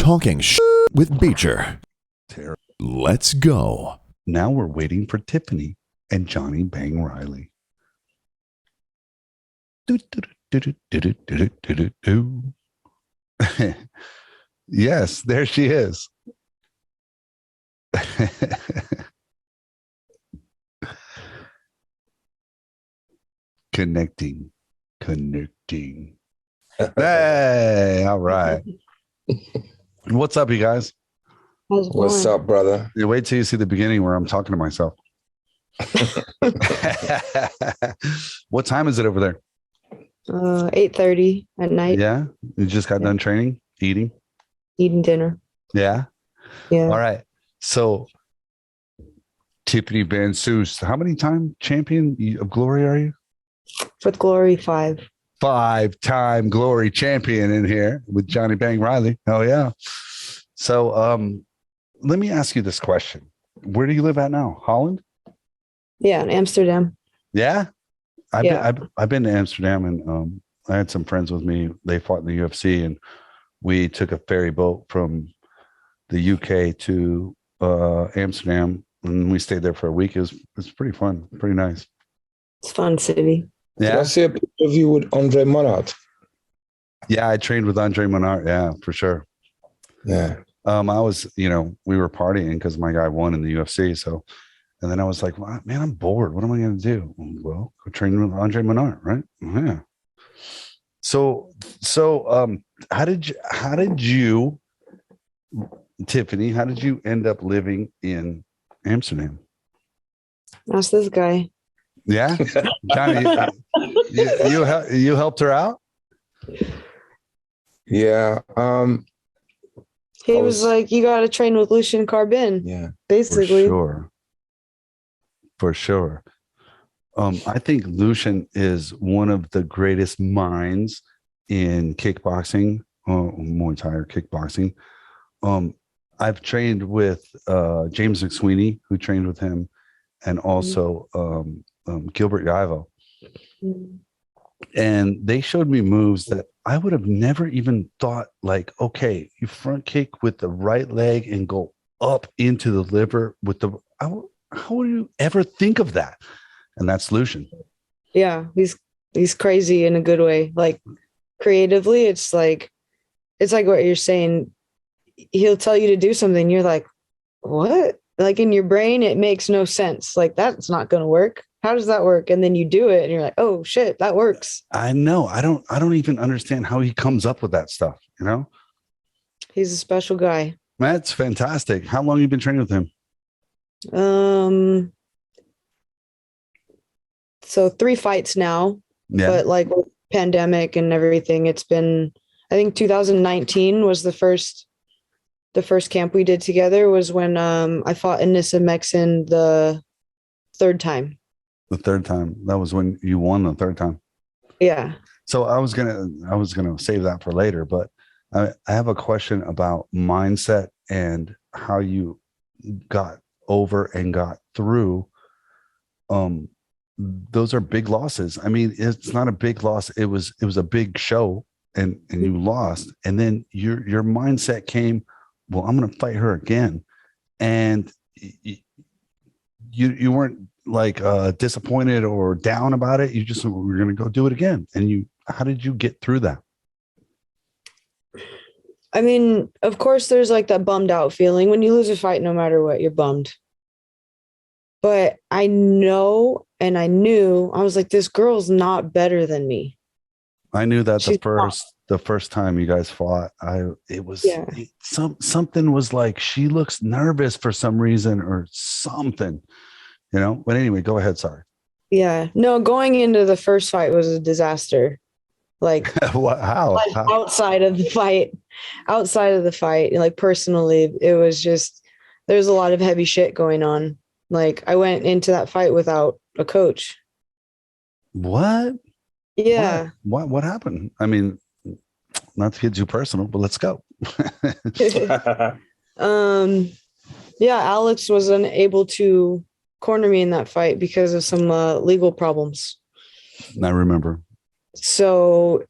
Talking with Beecher. Let's go. Now we're waiting for Tiffany and Johnny B.A.N.G Reilly. Yes, there she is. Connecting. Hey, all right. What's up, you guys? What's up, brother? You wait till you see the beginning where I'm talking to myself. What time is it over there? 8:30 at night. Yeah, you just got done training, eating dinner. Yeah. Yeah. All right. So, Tiffany Van Soest, how many time champion of glory are you? For glory, 5. 5-time glory champion in here with Johnny B.A.N.G Reilly. Oh yeah. So, let me ask you this question: where do you live at now? Holland? Yeah, in Amsterdam. Yeah. I've been to Amsterdam, and I had some friends with me. They fought in the UFC, and we took a ferry boat from the UK to Amsterdam, and we stayed there for a week. It was pretty fun, pretty nice. It's a fun city. Yeah. Did I see a picture of you with Andre Monard? Yeah, I trained with Andre Monard. Yeah, for sure. Yeah. I was, we were partying because my guy won in the UFC. So, and then I was like, well, man, I'm bored. What am I going to do? Well, go train with Andre Monard, right? Yeah. So, how did you, Tiffany, how did you end up living in Amsterdam? That's this guy. Yeah. Johnny, you helped her out? Yeah. He was like, you got to train with Lucian Carbin. Yeah. Basically. For sure. I think Lucian is one of the greatest minds in kickboxing, Muay Thai or kickboxing. I've trained with James McSweeney, who trained with him, and also Gilbert Yaivo. And they showed me moves that I would have never even thought, like, okay, you front kick with the right leg and go up into the liver with the, how would you ever think of that? And that's Lucian. Yeah, he's crazy in a good way. Like creatively, it's like what you're saying. He'll tell you to do something. You're like, what? Like in your brain, it makes no sense. Like that's not going to work. How does that work? And then you do it and you're like, oh shit, that works. I know. I don't even understand how he comes up with that stuff. He's a special guy. That's fantastic. How long have you been training with him? So 3 fights now, but like with pandemic and everything, it's been, I think 2019 was the first camp we did together was when I fought Anissa Mexen the third time. The third time. That was when you won the third time. Yeah. So I was gonna save that for later, but I have a question about mindset and how you got over and got through. Those are big losses. I mean, it's not a big loss. It was a big show, and you lost, and then your mindset came, well, I'm going to fight her again, and you weren't like disappointed or down about it. You just we're going to go do it again. And how did you get through that? I mean, of course, there's like that bummed out feeling when you lose a fight. No matter what, you're bummed. But I know, and I knew, I was like, this girl's not better than me. I knew that the first time you guys fought, something was like, she looks nervous for some reason or something, but anyway, go ahead. Sorry. Yeah, no, going into the first fight was a disaster. Like how? Outside of the fight, like personally, it was just, there's a lot of heavy shit going on. Like I went into that fight without a coach. What? Yeah. What happened? I mean, not to get too personal, but let's go. Yeah, Alex was unable to corner me in that fight because of some legal problems. I remember. So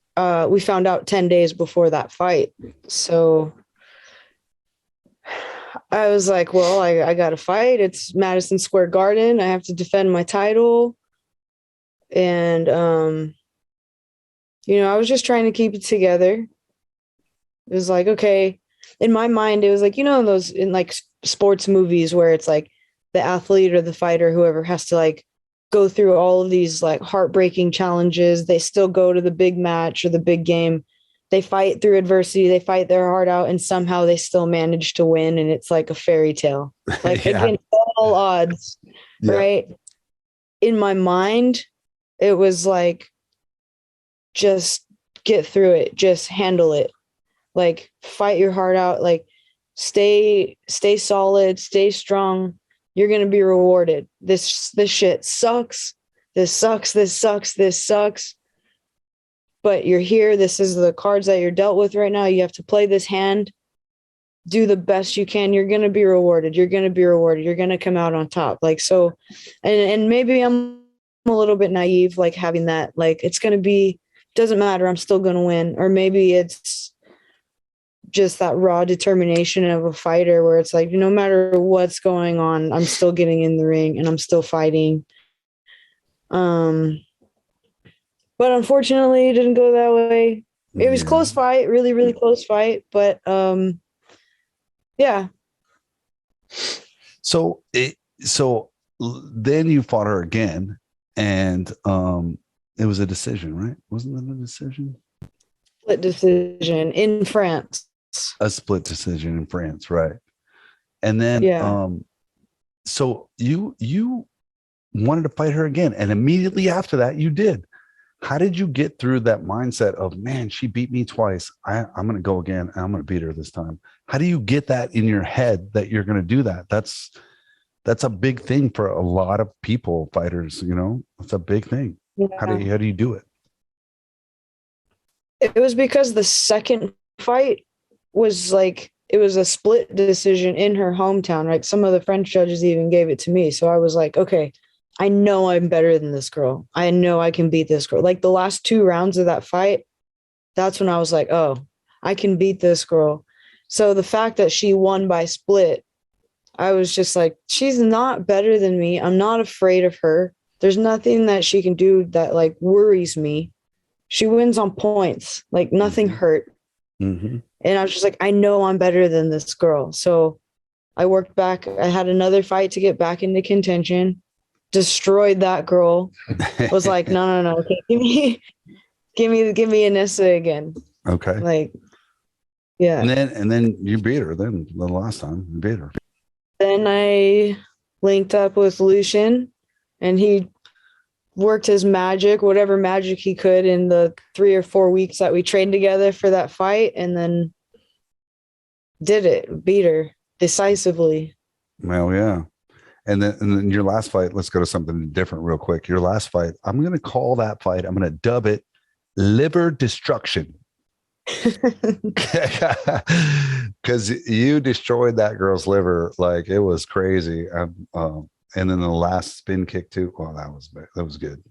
we found out 10 days before that fight. So I was like, well, I got to fight. It's Madison Square Garden. I have to defend my title. And, I was just trying to keep it together. It was like, okay. In my mind, it was like, those in like sports movies where it's like the athlete or the fighter, whoever has to like go through all of these like heartbreaking challenges. They still go to the big match or the big game. They fight through adversity. They fight their heart out, and somehow they still manage to win. And it's like a fairy tale, like against all odds, right? In my mind, it was like, just get through it, just handle it, like fight your heart out, like stay solid, stay strong. You're gonna be rewarded. This shit sucks. This sucks. But you're here. This is the cards that you're dealt with right now. You have to play this hand. Do the best you can. You're gonna be rewarded. You're gonna come out on top. Like, so, and maybe I'm a little bit naive, like having that, like it's gonna be, doesn't matter, I'm still gonna win. Or maybe it's just that raw determination of a fighter where it's like, no matter what's going on, I'm still getting in the ring and I'm still fighting. But unfortunately it didn't go that way. It was close fight, really, really close fight. But yeah. So then you fought her again, and it was a decision, right? Wasn't it a decision? Split decision in France. A split decision in France, right? And then so you wanted to fight her again, and immediately after that you did. How did you get through that mindset of, man, she beat me twice, I'm going to go again and I'm going to beat her this time? How do you get that in your head that you're going to do that? That's a big thing for a lot of people, fighters, it's a big thing. Yeah. How do you do it? It was because the second fight was like, it was a split decision in her hometown, right? Some of the French judges even gave it to me. So I was like, okay, I know I'm better than this girl. I know I can beat this girl. Like the last 2 rounds of that fight, that's when I was like, oh, I can beat this girl. So the fact that she won by split, I was just like, she's not better than me. I'm not afraid of her. There's nothing that she can do that like worries me. She wins on points, like nothing hurt. Mm-hmm. And I was just like, I know I'm better than this girl. So I worked back. I had another fight to get back into contention, destroyed that girl. Was like, no. Okay, give me Anissa again. Okay. Like, yeah. And then you beat her. Then the last time you beat her. Then I linked up with Lucian, and he worked his magic, whatever magic he could, in the 3 or 4 weeks that we trained together for that fight, and then did it, beat her decisively. Well, yeah. And then your last fight, let's go to something different real quick. Your last fight, I'm going to call that fight, I'm going to dub it Liver Destruction. Because you destroyed that girl's liver. Like, it was crazy. And then the last spin kick too. Oh, that was good.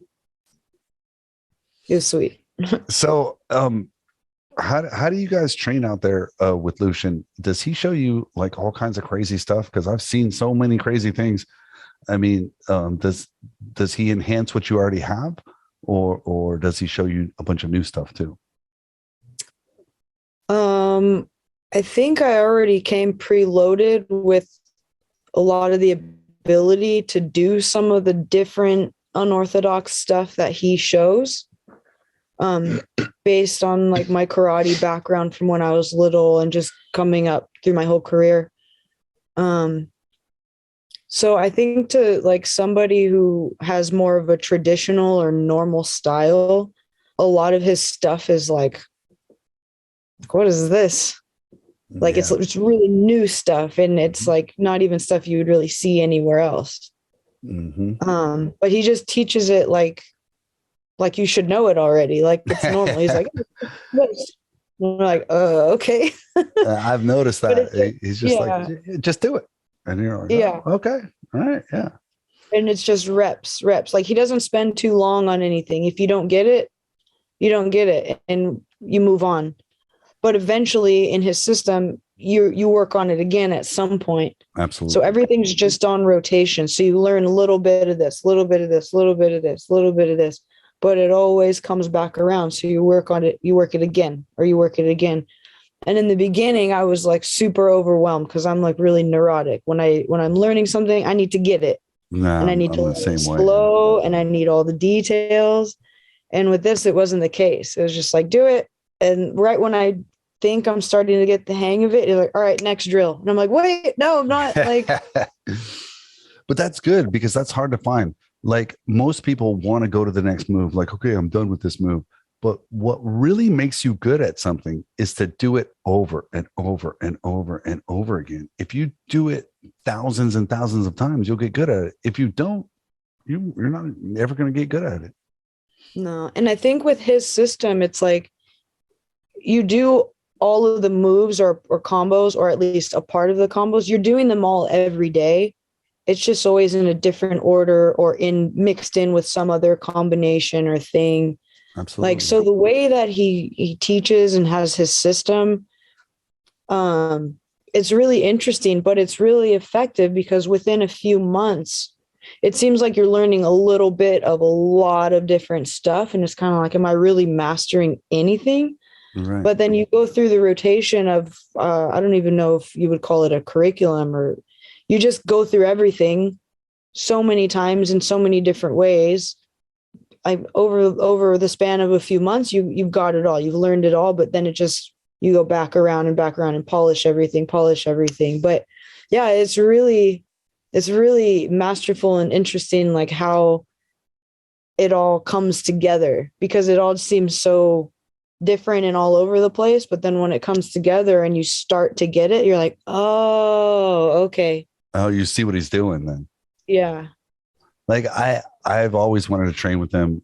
It was sweet. So, how do you guys train out there with Lucian? Does he show you like all kinds of crazy stuff? Because I've seen so many crazy things. I mean, does he enhance what you already have, or does he show you a bunch of new stuff too? I think I already came preloaded with a lot of the ability to do some of the different unorthodox stuff that he shows. Based on like my karate background from when I was little and just coming up through my whole career. So I think to like somebody who has more of a traditional or normal style, a lot of his stuff is like, what is this? Like, yeah. It's really new stuff, and it's like not even stuff you would really see anywhere else. Mm-hmm. But he just teaches it like you should know it already. Like, it's normal. He's like, this. And we're like, okay. I've noticed that. He's just like, just do it. And you're like, yeah, okay. All right. Yeah. And it's just reps. Like, he doesn't spend too long on anything. If you don't get it, you don't get it, and you move on. But eventually in his system, you work on it again at some point. Absolutely. So everything's just on rotation. So you learn a little bit of this, little bit of this, little bit of this, little bit of this, but it always comes back around. So you work on it, you work it again, or you work it again. And in the beginning, I was like super overwhelmed because I'm like really neurotic. When I'm learning something, I need to get it. Nah, and I need I'm to the learn same way. slow, and I need all the details. And with this, it wasn't the case. It was just like, do it. And right when I think I'm starting to get the hang of it, it's like, all right, next drill. And I'm like, wait, no, I'm not. Like, but that's good because that's hard to find. Like most people want to go to the next move. Like, okay, I'm done with this move. But what really makes you good at something is to do it over and over and over and over again. If you do it thousands and thousands of times, you'll get good at it. If you don't, you're not ever going to get good at it. no. And I think with his system, it's like you do all of the moves or combos, or at least a part of the combos. You're doing them all every day. It's just always in a different order or mixed in with some other combination or thing. Absolutely. Like, so the way that he teaches and has his system, it's really interesting, but it's really effective because within a few months, it seems like you're learning a little bit of a lot of different stuff. And it's kind of like, am I really mastering anything? Right. But then you go through the rotation of, I don't even know if you would call it a curriculum, or you just go through everything so many times in so many different ways. Over the span of a few months, you've got it all. You've learned it all, but then you go back around and polish everything. But yeah, it's really masterful and interesting, like how it all comes together, because it all seems so different and all over the place. But then when it comes together and you start to get it, you're like, oh, okay. Oh, you see what he's doing then. Yeah. Like I've always wanted to train with him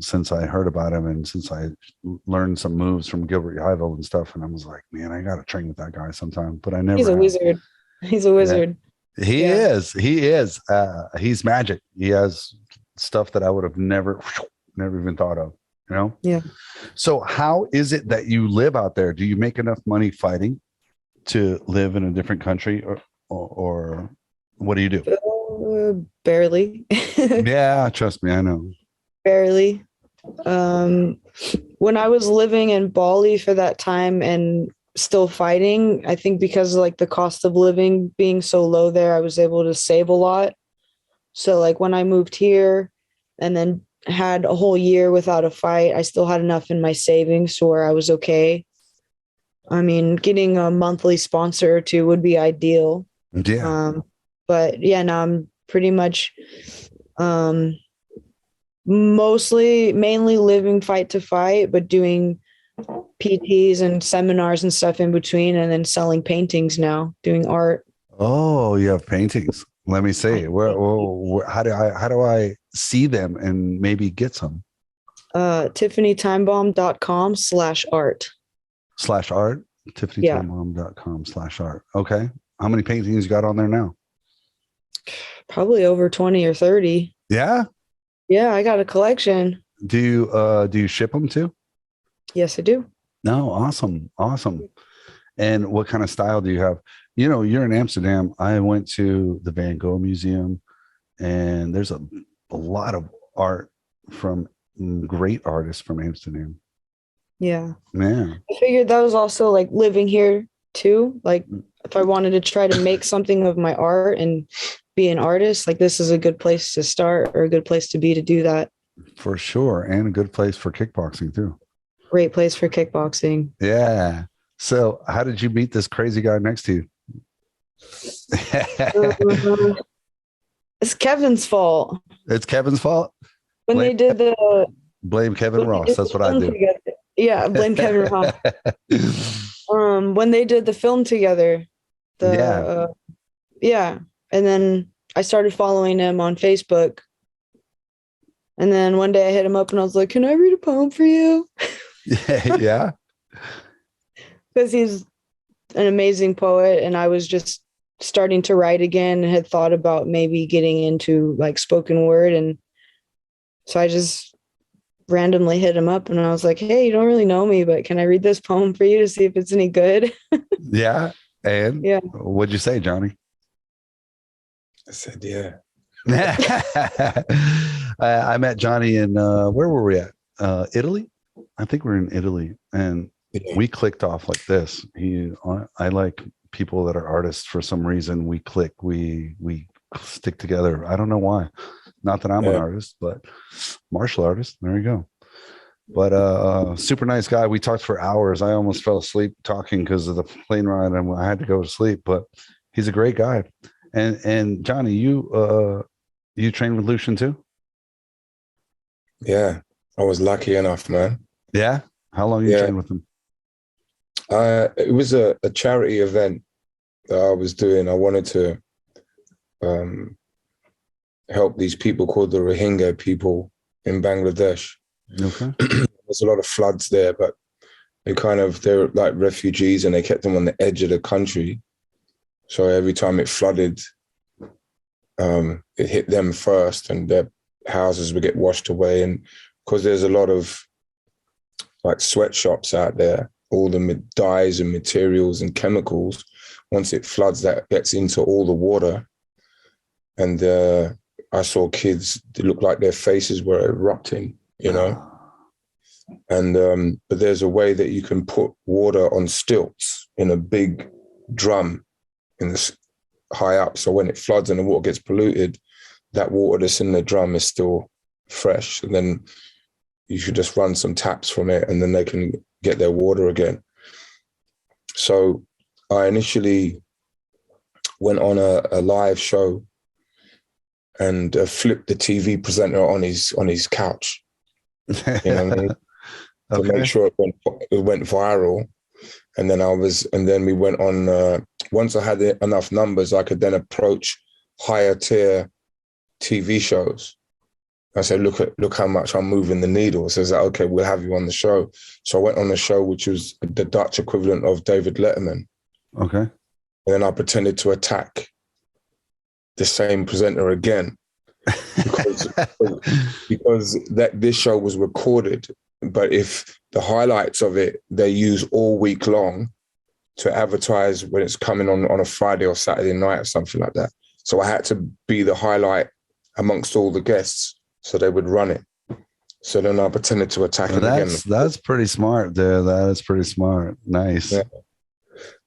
since I heard about him and since I learned some moves from Gilbert Yvel and stuff. And I was like, man, I got to train with that guy sometime. But I never. He's a wizard. He's a wizard. Yeah. He is. He's magic. He has stuff that I would have never even thought of. You know. Yeah. So how is it that you live out there? Do you make enough money fighting to live in a different country, or what do you do? Barely. Yeah, trust me, I know. Barely. When I was living in Bali for that time and still fighting, I think because like the cost of living being so low there, I was able to save a lot. So like when I moved here and then had a whole year without a fight, I still had enough in my savings to where I was okay. I mean, getting a monthly sponsor or two would be ideal. Yeah. But yeah, now I'm pretty much mainly living fight to fight, but doing PTs and seminars and stuff in between, and then selling paintings now, doing art. Oh, you have paintings. Let me see. Where how do I see them and maybe get some? TiffanyTimebomb.com/art. /art. TiffanyTimebomb.com/art. Okay. How many paintings you got on there now? Probably over 20 or 30. Yeah. Yeah, I got a collection. Do you ship them too? Yes, I do. No, awesome. And what kind of style do you have? You know, you're in Amsterdam. I went to the Van Gogh Museum, and there's a lot of art from great artists from Amsterdam. Yeah. Yeah. I figured that was also like living here too. Like if I wanted to try to make something of my art and be an artist, like this is a good place to start, or a good place to be to do that. For sure. And a good place for kickboxing too. Great place for kickboxing. Yeah. So how did you meet this crazy guy next to you? It's Kevin's fault. It's Kevin's fault? Blame Kevin Ross. That's what I do. Together. Yeah, blame Kevin Ross. When they did the film together. And then I started following him on Facebook. And then one day I hit him up and I was like, can I read a poem for you? Yeah. Because he's an amazing poet, and I was just starting to write again and had thought about maybe getting into like spoken word. And so I just randomly hit him up and I was like, hey, you don't really know me, but can I read this poem for you to see if it's any good? Yeah. And Yeah. what'd you say, Johnny? I said, yeah. I met Johnny in where were we at? Italy. I think we're in Italy, and Yeah. we clicked off like this. I like people that are artists for some reason. We click. We stick together. I don't know why. Not that I'm an artist, but martial artist. There you go. But super nice guy. We talked for hours. I almost fell asleep talking because of the plane ride, and I had to go to sleep. But he's a great guy. And Johnny, you train with Lucian too? Yeah. I was lucky enough, man. Yeah. How long you trained with him? It was a charity event that I was doing. I wanted to help these people called the Rohingya people in Bangladesh. Okay. There's a lot of floods there, but they're like refugees and they kept them on the edge of the country. So every time it flooded, it hit them first and their houses would get washed away. And because there's a lot of like sweatshops out there, all the dyes and materials and chemicals, once it floods, that gets into all the water. And I saw kids, they looked like their faces were erupting, you know? And but there's a way that you can put water on stilts in a big drum in this high up. So when it floods and the water gets polluted, that water that's in the drum is still fresh. And then you should just run some taps from it and then they can get their water again. So I initially went on a live show and flipped the TV presenter on his couch. You know what I mean? To make sure it went viral. And then we went on, once I had enough numbers, I could then approach higher tier TV shows. I said, look how much I'm moving the needle. So I was like, okay, we'll have you on the show. So I went on the show, which was the Dutch equivalent of David Letterman. Okay. And then I pretended to attack the same presenter again because this show was recorded. But if the highlights of it, they use all week long to advertise when it's coming on a Friday or Saturday night or something like that. So I had to be the highlight amongst all the guests, so they would run it. So then I pretended to attack him again. That's pretty smart, dude. That is pretty smart. Nice. Yeah.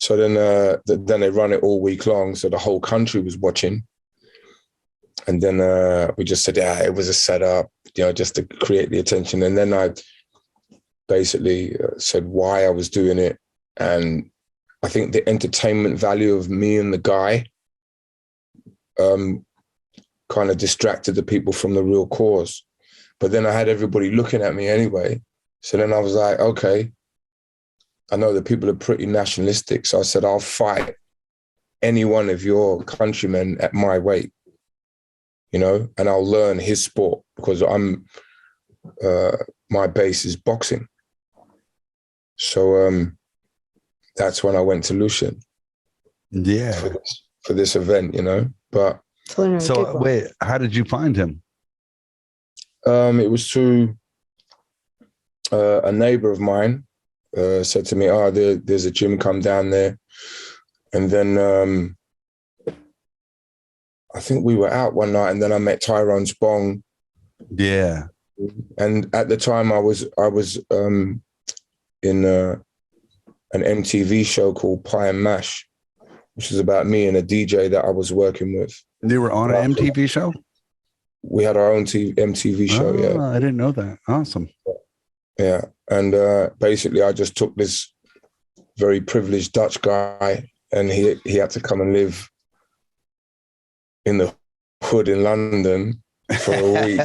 So then they run it all week long, so the whole country was watching. And then we just said, yeah, it was a setup, just to create the attention. And then I basically said why I was doing it. And I think the entertainment value of me and the guy kind of distracted the people from the real cause. But then I had everybody looking at me anyway. So then I was like, okay, I know that people are pretty nationalistic. So I said, I'll fight any one of your countrymen at my weight, and I'll learn his sport because my base is boxing. So that's when I went to Lucian. Yeah. For this event, But so wait, how did you find him? It was through a neighbor of mine said to me, there's a gym, come down there. And then I think we were out one night and then I met Tyrone's Bong. Yeah. And at the time I was in an MTV show called Pie and Mash, which is about me and a DJ that I was working with. You were on an MTV show? We had our own MTV show, yeah. I didn't know that. Awesome. Yeah. And basically I just took this very privileged Dutch guy and he had to come and live in the hood in London for a week.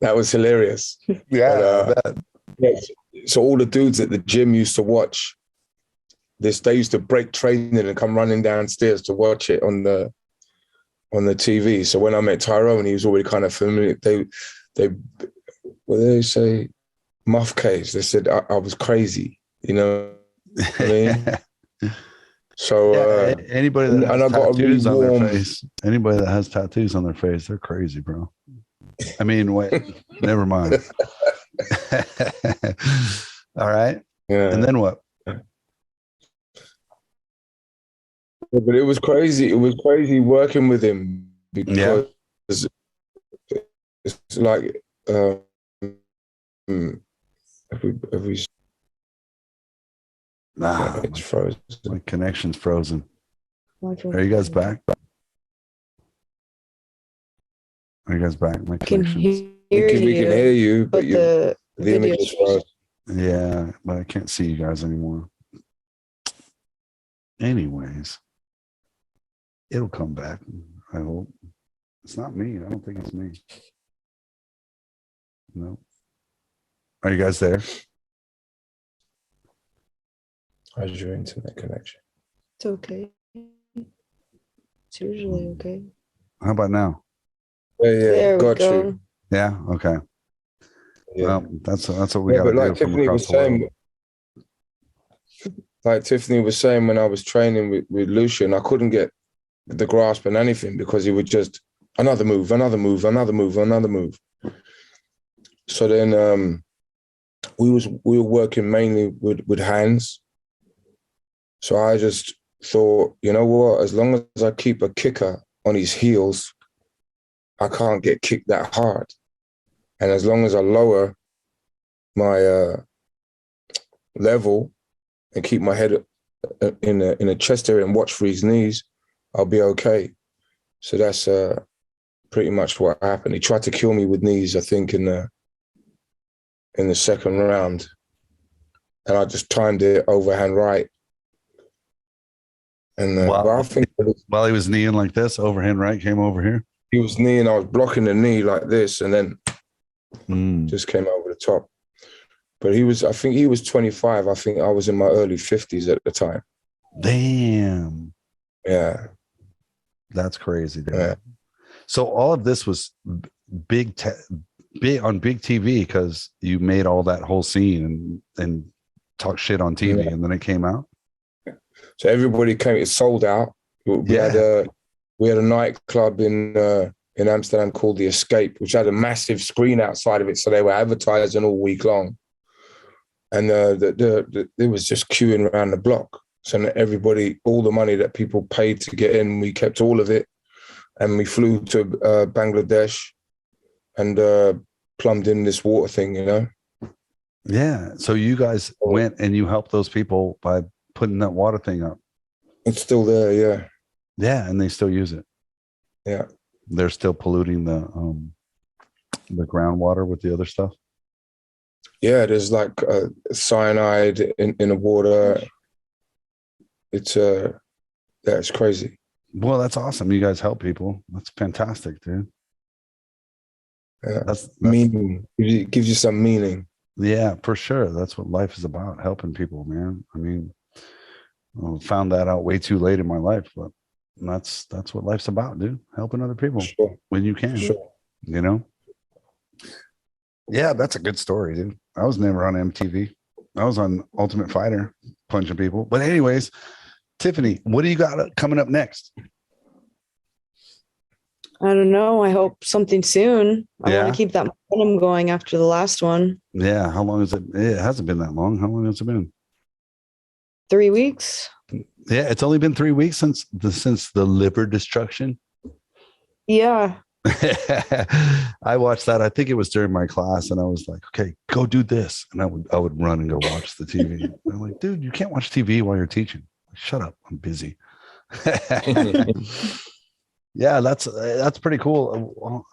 That was hilarious. Yeah. So all the dudes at the gym used to watch this. They used to break training and come running downstairs to watch it on the TV. So when I met Tyrone, he was already kind of familiar. What did they say? Muff case. They said I was crazy. You know what I mean? So anybody that has tattoos on their face, anybody that has tattoos on their face, they're crazy, bro. I mean, wait, never mind. All right. Yeah. And then what? But it was crazy. It was crazy working with him because it's like if we it's frozen. My connection's frozen. My Are you guys back? Are you guys back? My I can connection's hear we can hear you, but the image is frozen. yeah, but I can't see you guys anymore. Anyways, it'll come back. I hope. It's not me. I don't think it's me. No. Are you guys there? How's your internet connection? It's okay. It's usually okay. How about now? Yeah, There we got go. you. Yeah. Okay. Yeah. Well, that's what we got But to do like from Tiffany across was the world. saying, when I was training with Lucian, I couldn't get the grasp on anything because he would just another move, another move, another move, another move. So then we were working mainly with hands. So I just thought, you know what, as long as I keep a kicker on his heels, I can't get kicked that hard. And as long as I lower my level and keep my head in a chest area and watch for his knees, I'll be okay. So that's pretty much what happened. He tried to kill me with knees, I think, in the second round. And I just timed it overhand right. And but I think while he was kneeing like this, overhand right came over here. He was kneeing, I was blocking the knee like this, and then just came over the top. But I think he was 25. I think I was in my early 50s at the time. Damn. Yeah. That's crazy, dude. Yeah. So all of this was big on big TV because you made all that whole scene and talked shit on TV, and then it came out. So everybody came. It sold out. We had a nightclub in Amsterdam called The Escape, which had a massive screen outside of it. So they were advertising all week long, and there was just queuing around the block. So everybody, all the money that people paid to get in, we kept all of it, and we flew to Bangladesh and plumbed in this water thing, you know. Yeah. So you guys went and you helped those people by putting that water thing up. It's still there, yeah. Yeah, and they still use it. Yeah. They're still polluting the groundwater with the other stuff. Yeah, there's like cyanide in the water. It's it's crazy. Well, that's awesome. You guys help people. That's fantastic, dude. Yeah. That's meaning. It gives you some meaning. Yeah, for sure. That's what life is about, helping people, man. I mean, I found that out way too late in my life, but that's what life's about, dude. Helping other people when you can, you know? Yeah, that's a good story, dude. I was never on MTV. I was on Ultimate Fighter, punching people. But anyways, Tiffany, what do you got coming up next? I don't know. I hope something soon. I want to keep that momentum going after the last one. Yeah. How long is it? It hasn't been that long. How long has it been? 3 weeks. Yeah, it's only been 3 weeks since the liver destruction. Yeah. I watched that. I think it was during my class, and I was like, "Okay, go do this," and I would run and go watch the TV. I'm like, "Dude, you can't watch TV while you're teaching. Shut up, I'm busy." Yeah, that's pretty cool.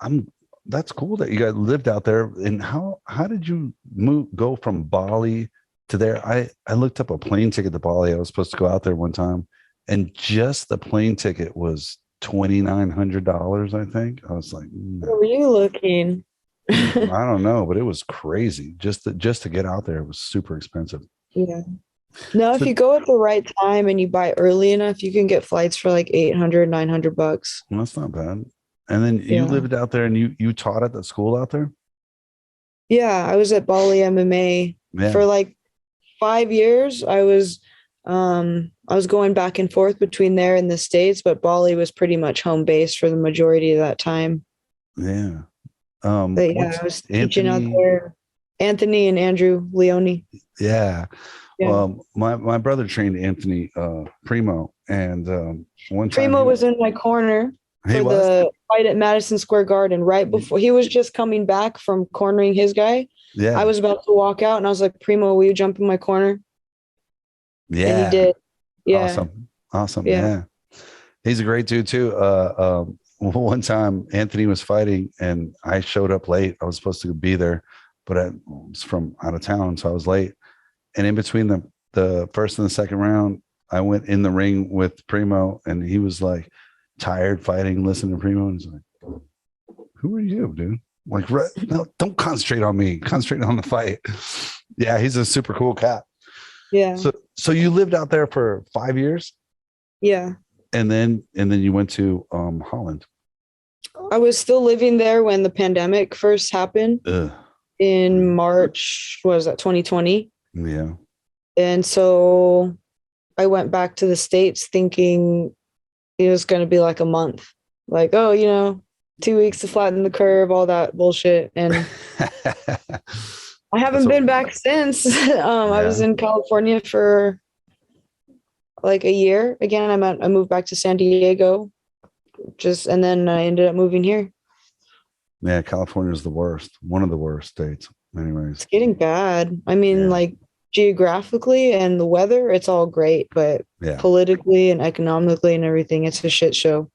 That's cool that you guys lived out there. And how did you go from Bali to there? I looked up a plane ticket to Bali. I was supposed to go out there one time, and just the plane ticket was $2,900. I think. I was like, Where were you looking? I don't know, but it was crazy. Just to get out there, it was super expensive. Yeah. No, if you go at the right time and you buy early enough, you can get flights for like $800, $900. Well, that's not bad. And then you lived out there, and you taught at the school out there? Yeah, I was at Bali MMA for like 5 years. I was going back and forth between there and the States, but Bali was pretty much home base for the majority of that time. Yeah. But yeah, I was teaching out there. Anthony and Andrew Leone. Yeah. Yeah. My brother trained Anthony Primo, and one time Primo was in my corner he for was. the fight at Madison Square Garden right before he was just coming back from cornering his guy. Yeah, I was about to walk out and I was like, Primo, will you jump in my corner? yeah, And he did. Yeah. awesome, Yeah. yeah. He's a great dude too. One time Anthony was fighting, and I showed up late. I was supposed to be there, but I was from out of town, so I was late. And in between the first and the second round, I went in the ring with Primo, and he was like tired fighting, listening to Primo, and he's like, "Who are you, dude? Like, no, don't concentrate on me. Concentrate on the fight." Yeah, he's a super cool cat. Yeah. So you lived out there for 5 years, Yeah. and then you went to Holland. I was still living there when the pandemic first happened Ugh. in March, what was that, 2020? Yeah. And so I went back to the States thinking it was going to be like a month. Like, oh, 2 weeks to flatten the curve, all that bullshit. And I haven't been back since. I was in California for like a year. Again, I moved back to San Diego, and then I ended up moving here. Yeah, California is the worst. One of the worst states. Anyways, It's getting bad. I mean, like geographically and the weather, it's all great, but politically and economically and everything, it's a shit show.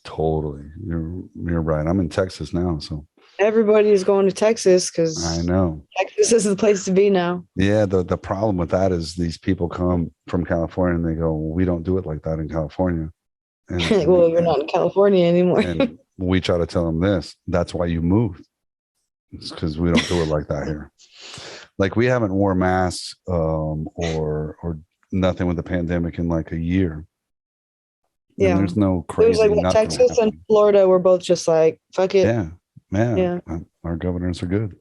Totally. You're right. I'm in Texas now, so everybody's going to Texas because I know Texas is the place to be now. Yeah, the problem with that is these people come from California and they go, well, we don't do it like that in California. And, well, you're not in California anymore. And we try to tell them this. That's why you moved. It's because we don't do it like that here. Like we haven't wore masks or nothing with the pandemic in like a year. Yeah, and there's no crazy. It was like Texas and Florida were both just like, fuck it. Yeah. Our governors are good.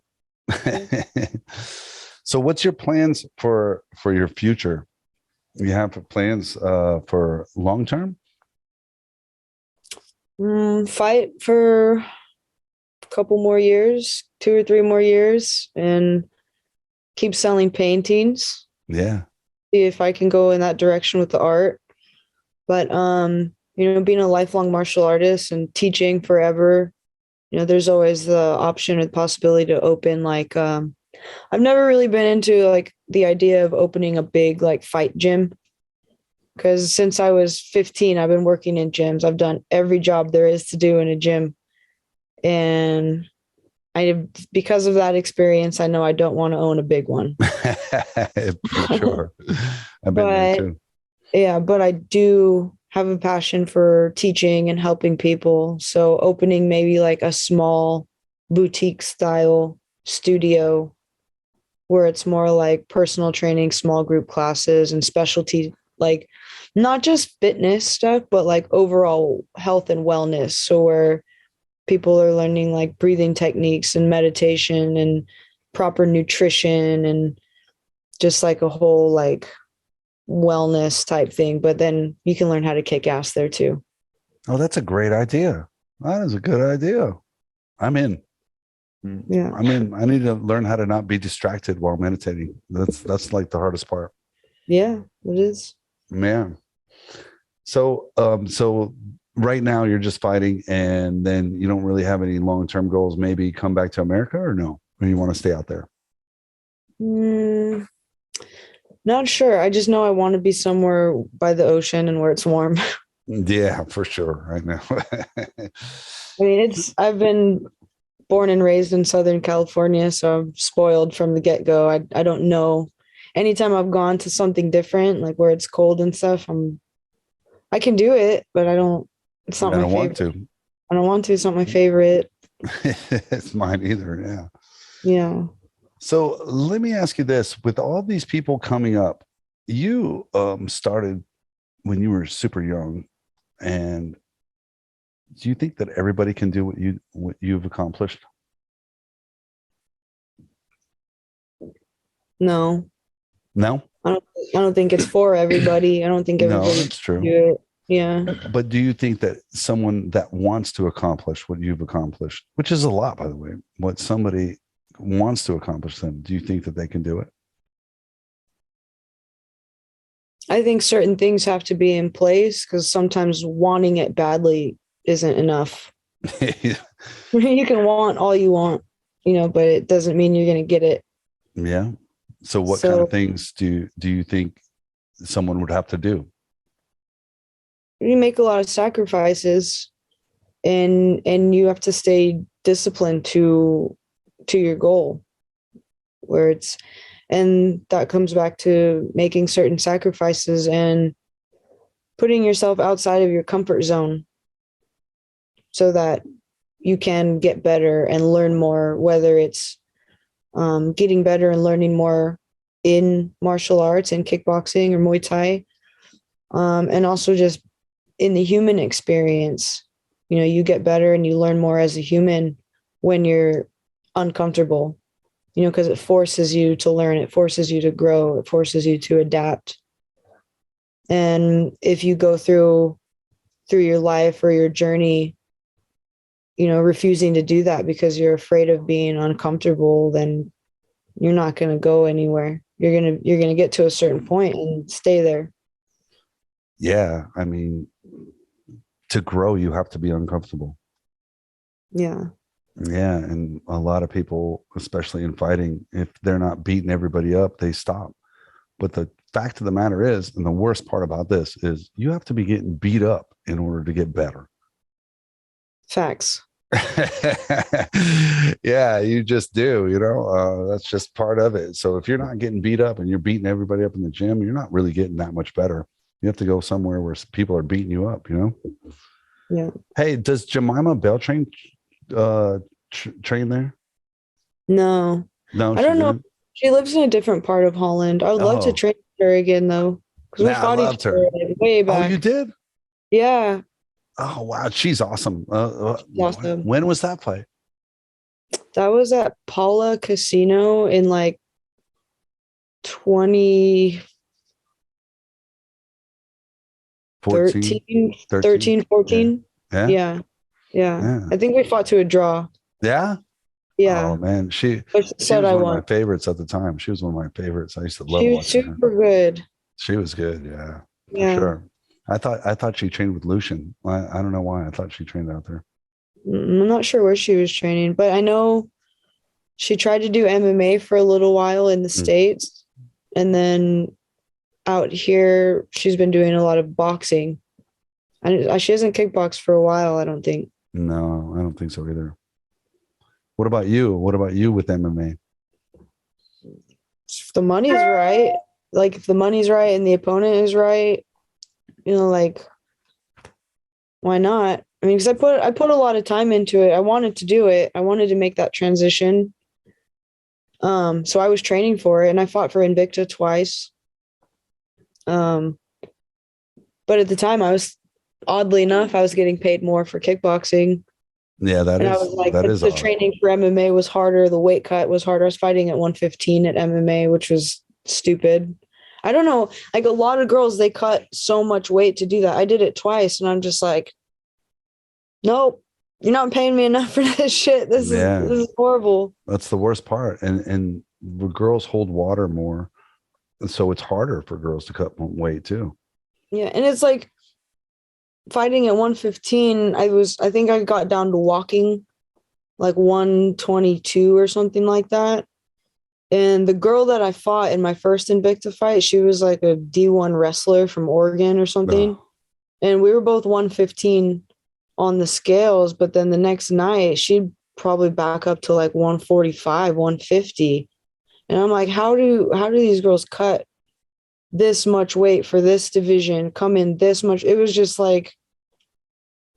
So, what's your plans for your future? You have plans for long term? Fight for a couple more years, 2 or 3 more years, and keep selling paintings. Yeah. See if I can go in that direction with the art. But being a lifelong martial artist and teaching forever, there's always the option or the possibility to open like I've never really been into like the idea of opening a big like fight gym, because since I was 15 I've been working in gyms. I've done every job there is to do in a gym, and because of that experience, I know I don't want to own a big one. For sure. I've been there too. Yeah, but I do have a passion for teaching and helping people. So opening maybe like a small boutique style studio where it's more like personal training, small group classes, and specialty, like not just fitness stuff, but like overall health and wellness. So where people are learning like breathing techniques and meditation and proper nutrition and just like a whole like wellness type thing, but then you can learn how to kick ass there too. Oh, that's a great idea. That is a good idea. I'm in. Yeah. I mean, I need to learn how to not be distracted while meditating. That's like the hardest part. Yeah, it is. Man. So right now you're just fighting, and then you don't really have any long-term goals. Maybe come back to America, or no? Or you want to stay out there? Not sure. I just know I want to be somewhere by the ocean and where it's warm. Yeah, for sure. I know. I mean, I've been born and raised in Southern California, so I'm spoiled from the get-go. I don't know. Anytime I've gone to something different, like where it's cold and stuff, I can do it, but it's not my favorite. I don't want to. It's not my favorite. It's mine either. Yeah. Yeah. So let me ask you this: with all these people coming up, you started when you were super young, and do you think that everybody can do what you've accomplished? No. No? I don't think it's for everybody. I don't think everybody that's true. can do it. Yeah. But do you think that someone that wants to accomplish what you've accomplished, which is a lot, by the way, what somebody wants to accomplish them, do you think that they can do it? I think certain things have to be in place because sometimes wanting it badly isn't enough. You can want all you want, but it doesn't mean you're going to get it. Yeah. So what kind of things do you think someone would have to do? You make a lot of sacrifices, and you have to stay disciplined to your goal, and that comes back to making certain sacrifices and putting yourself outside of your comfort zone so that you can get better and learn more, whether it's getting better and learning more in martial arts and kickboxing or Muay Thai, and also just in the human experience. You get better and you learn more as a human when you're uncomfortable, because it forces you to learn, it forces you to grow, it forces you to adapt. And if you go through your life or your journey, refusing to do that because you're afraid of being uncomfortable, then you're not going to go anywhere. You're going to get to a certain point and stay there. Yeah. I mean, to grow, you have to be uncomfortable. Yeah. Yeah. And a lot of people, especially in fighting, if they're not beating everybody up, they stop. But the fact of the matter is, and the worst part about this is, you have to be getting beat up in order to get better. Facts. Yeah, you just do, that's just part of it. So if you're not getting beat up and you're beating everybody up in the gym, you're not really getting that much better. You have to go somewhere where people are beating you up, Yeah. Hey, does Jemima Beltrain train there? No, No, I don't know. She lives in a different part of Holland. I would love to train her again though, because we fought each other like way back. Oh, you did? Yeah. Oh wow, she's awesome. Awesome. When was that fight? That was at Paula Casino in like 2013, 14. Yeah. Yeah. I think we fought to a draw. Yeah. Yeah. Oh man, she was one of my favorites at the time. She was one of my favorites. I used to love watching her. She was super good. She was good. Yeah, for sure. I thought she trained with Lucian. I don't know why. I thought she trained out there. I'm not sure where she was training, but I know she tried to do MMA for a little while in the States. And then out here, she's been doing a lot of boxing. And she hasn't kickboxed for a while, I don't think. No, I don't think so either. What about you? What about you with MMA? If the money's right, like if the money's right and the opponent is right, like, why not? I mean, because I put a lot of time into it. I wanted to do it. I wanted to make that transition. So I was training for it, and I fought for Invicta twice. But at the time, oddly enough, I was getting paid more for kickboxing. Yeah, I was like, the training for MMA was harder. The weight cut was harder. I was fighting at 115 at MMA, which was stupid. I don't know. Like a lot of girls, they cut so much weight to do that. I did it twice, and I'm just like, nope, you're not paying me enough for this shit. This is horrible. That's the worst part. And the girls hold water more, so it's harder for girls to cut weight too. Yeah, and it's like fighting at 115. I think I got down to walking like 122 or something like that. And the girl that I fought in my first Invicta fight, she was like a D1 wrestler from Oregon or something. Oh. And we were both 115 on the scales, but then the next night she'd probably back up to like 145, 150. And I'm like, how do these girls cut this much weight for this division, come in this much? It was just like,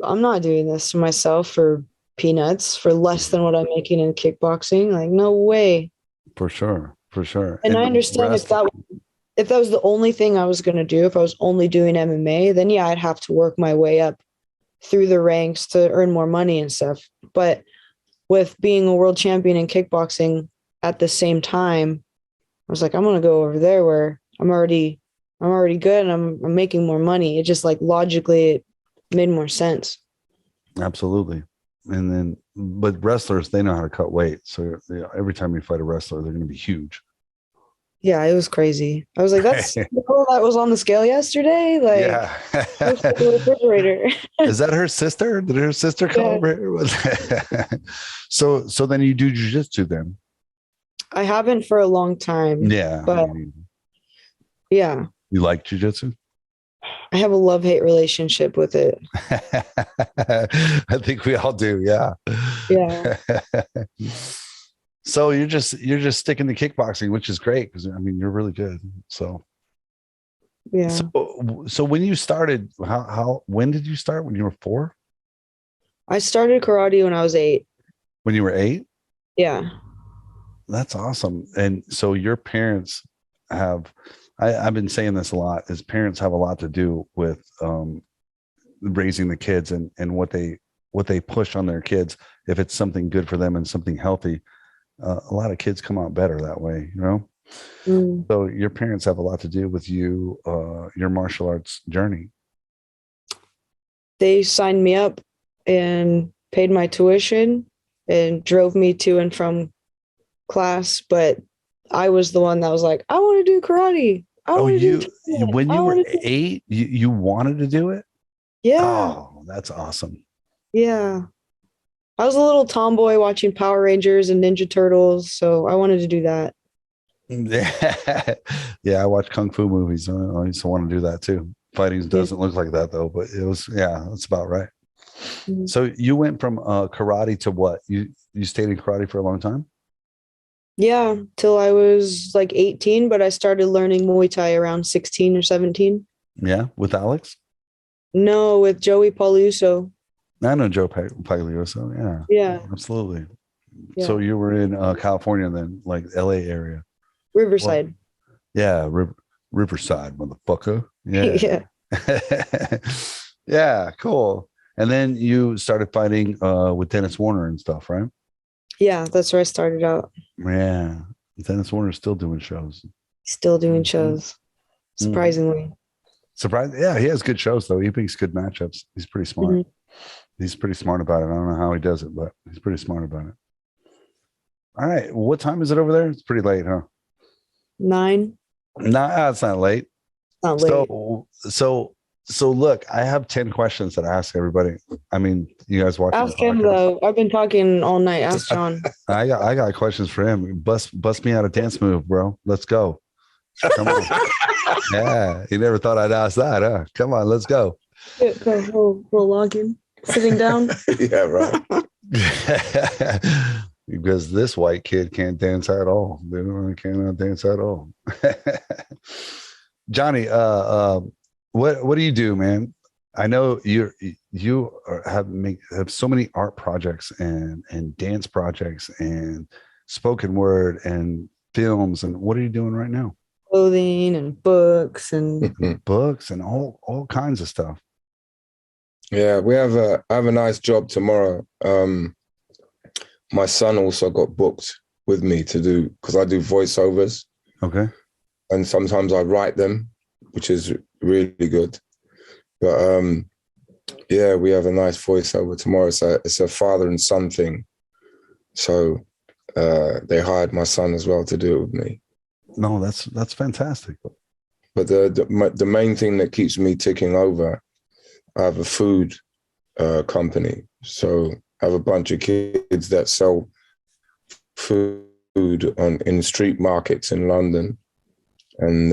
I'm not doing this to myself for peanuts, for less than what I'm making in kickboxing. Like, no way. For sure. And I understand if that was the only thing I was going to do, if I was only doing MMA, then yeah, I'd have to work my way up through the ranks to earn more money and stuff. But with being a world champion in kickboxing at the same time, I was like, I'm going to go over there where I'm already good and I'm making more money. It just like logically it made more sense. Absolutely. And then, but wrestlers, they know how to cut weight. So every time you fight a wrestler, they're going to be huge. Yeah, it was crazy. I was like, that's the girl that was on the scale yesterday. Like, Yeah. the refrigerator. Is that her sister? Did her sister come Yeah. over here? So then you do jujitsu then? I haven't for a long time. Yeah. But yeah, You like jujitsu? I have a love-hate relationship with it. I think we all do. Yeah. Yeah. So you're just sticking to kickboxing, which is great because I mean you're really good. So Yeah. so when you started, when did you start? When you were 4? I started karate when I was 8. When you were 8? Yeah. That's awesome. And so your parents have, I've been saying this a lot, is parents have a lot to do with raising the kids and what they push on their kids. If it's something good for them and something healthy, a lot of kids come out better that way, you know? Mm. So your parents have a lot to do with you, your martial arts journey. They signed me up and paid my tuition and drove me to and from class, but I was the one that was like, I want to do karate. When you were 8, you wanted to do it? Yeah. Oh, that's awesome. Yeah. I was a little tomboy watching Power Rangers and Ninja Turtles, so I wanted to do that. Yeah, I watch kung fu movies. I used to want to do that too. Fighting doesn't look like that though, but it was, yeah, that's about right. Mhm. So you went from karate to what? You stayed in karate for a long time? Yeah, till I was like 18, but I started learning Muay Thai around 16 or 17. Yeah, with Alex? No, with Joey Pauluso. I know Joe Pagliuso. Yeah, Yeah. absolutely. Yeah. So you were in California then, like LA area. Riverside. Yeah, Riverside, motherfucker. Yeah. Yeah. Yeah, cool. And then you started fighting with Dennis Warner and stuff, right? Yeah, that's where I started out. Yeah. Dennis Warner's still doing shows. Still doing shows, surprisingly. Surprised. Yeah, he has good shows though. He makes good matchups. He's pretty smart. Mhm. He's pretty smart about it. I don't know how he does it, but he's pretty smart about it. All right. What time is it over there? It's pretty late, huh? 9. No, it's not late. Not late. So look, I have 10 questions that I ask everybody. I mean, you guys watching Ask him though. I've been talking all night. Ask John. I got questions for him. Bust me out a dance move, bro. Let's go. Come on. Yeah, you never thought I'd ask that, huh? Come on, let's go. We'll log in. Sitting down. Yeah, right. Because this white kid can't dance at all. They really cannot dance at all. Johnny, what do you do, man? I know have so many art projects and dance projects and spoken word and films. And what are you doing right now? Clothing and books and Books and all kinds of stuff. Yeah, I have a nice job tomorrow. My son also got booked with me to do, because I do voiceovers. Okay. And sometimes I write them, which is really good. But yeah, we have a nice voiceover tomorrow. It's a father and son thing. So they hired my son as well to do it with me. No, that's fantastic. But the main thing that keeps me ticking over, I have a food company. So I have a bunch of kids that sell food in street markets in London. And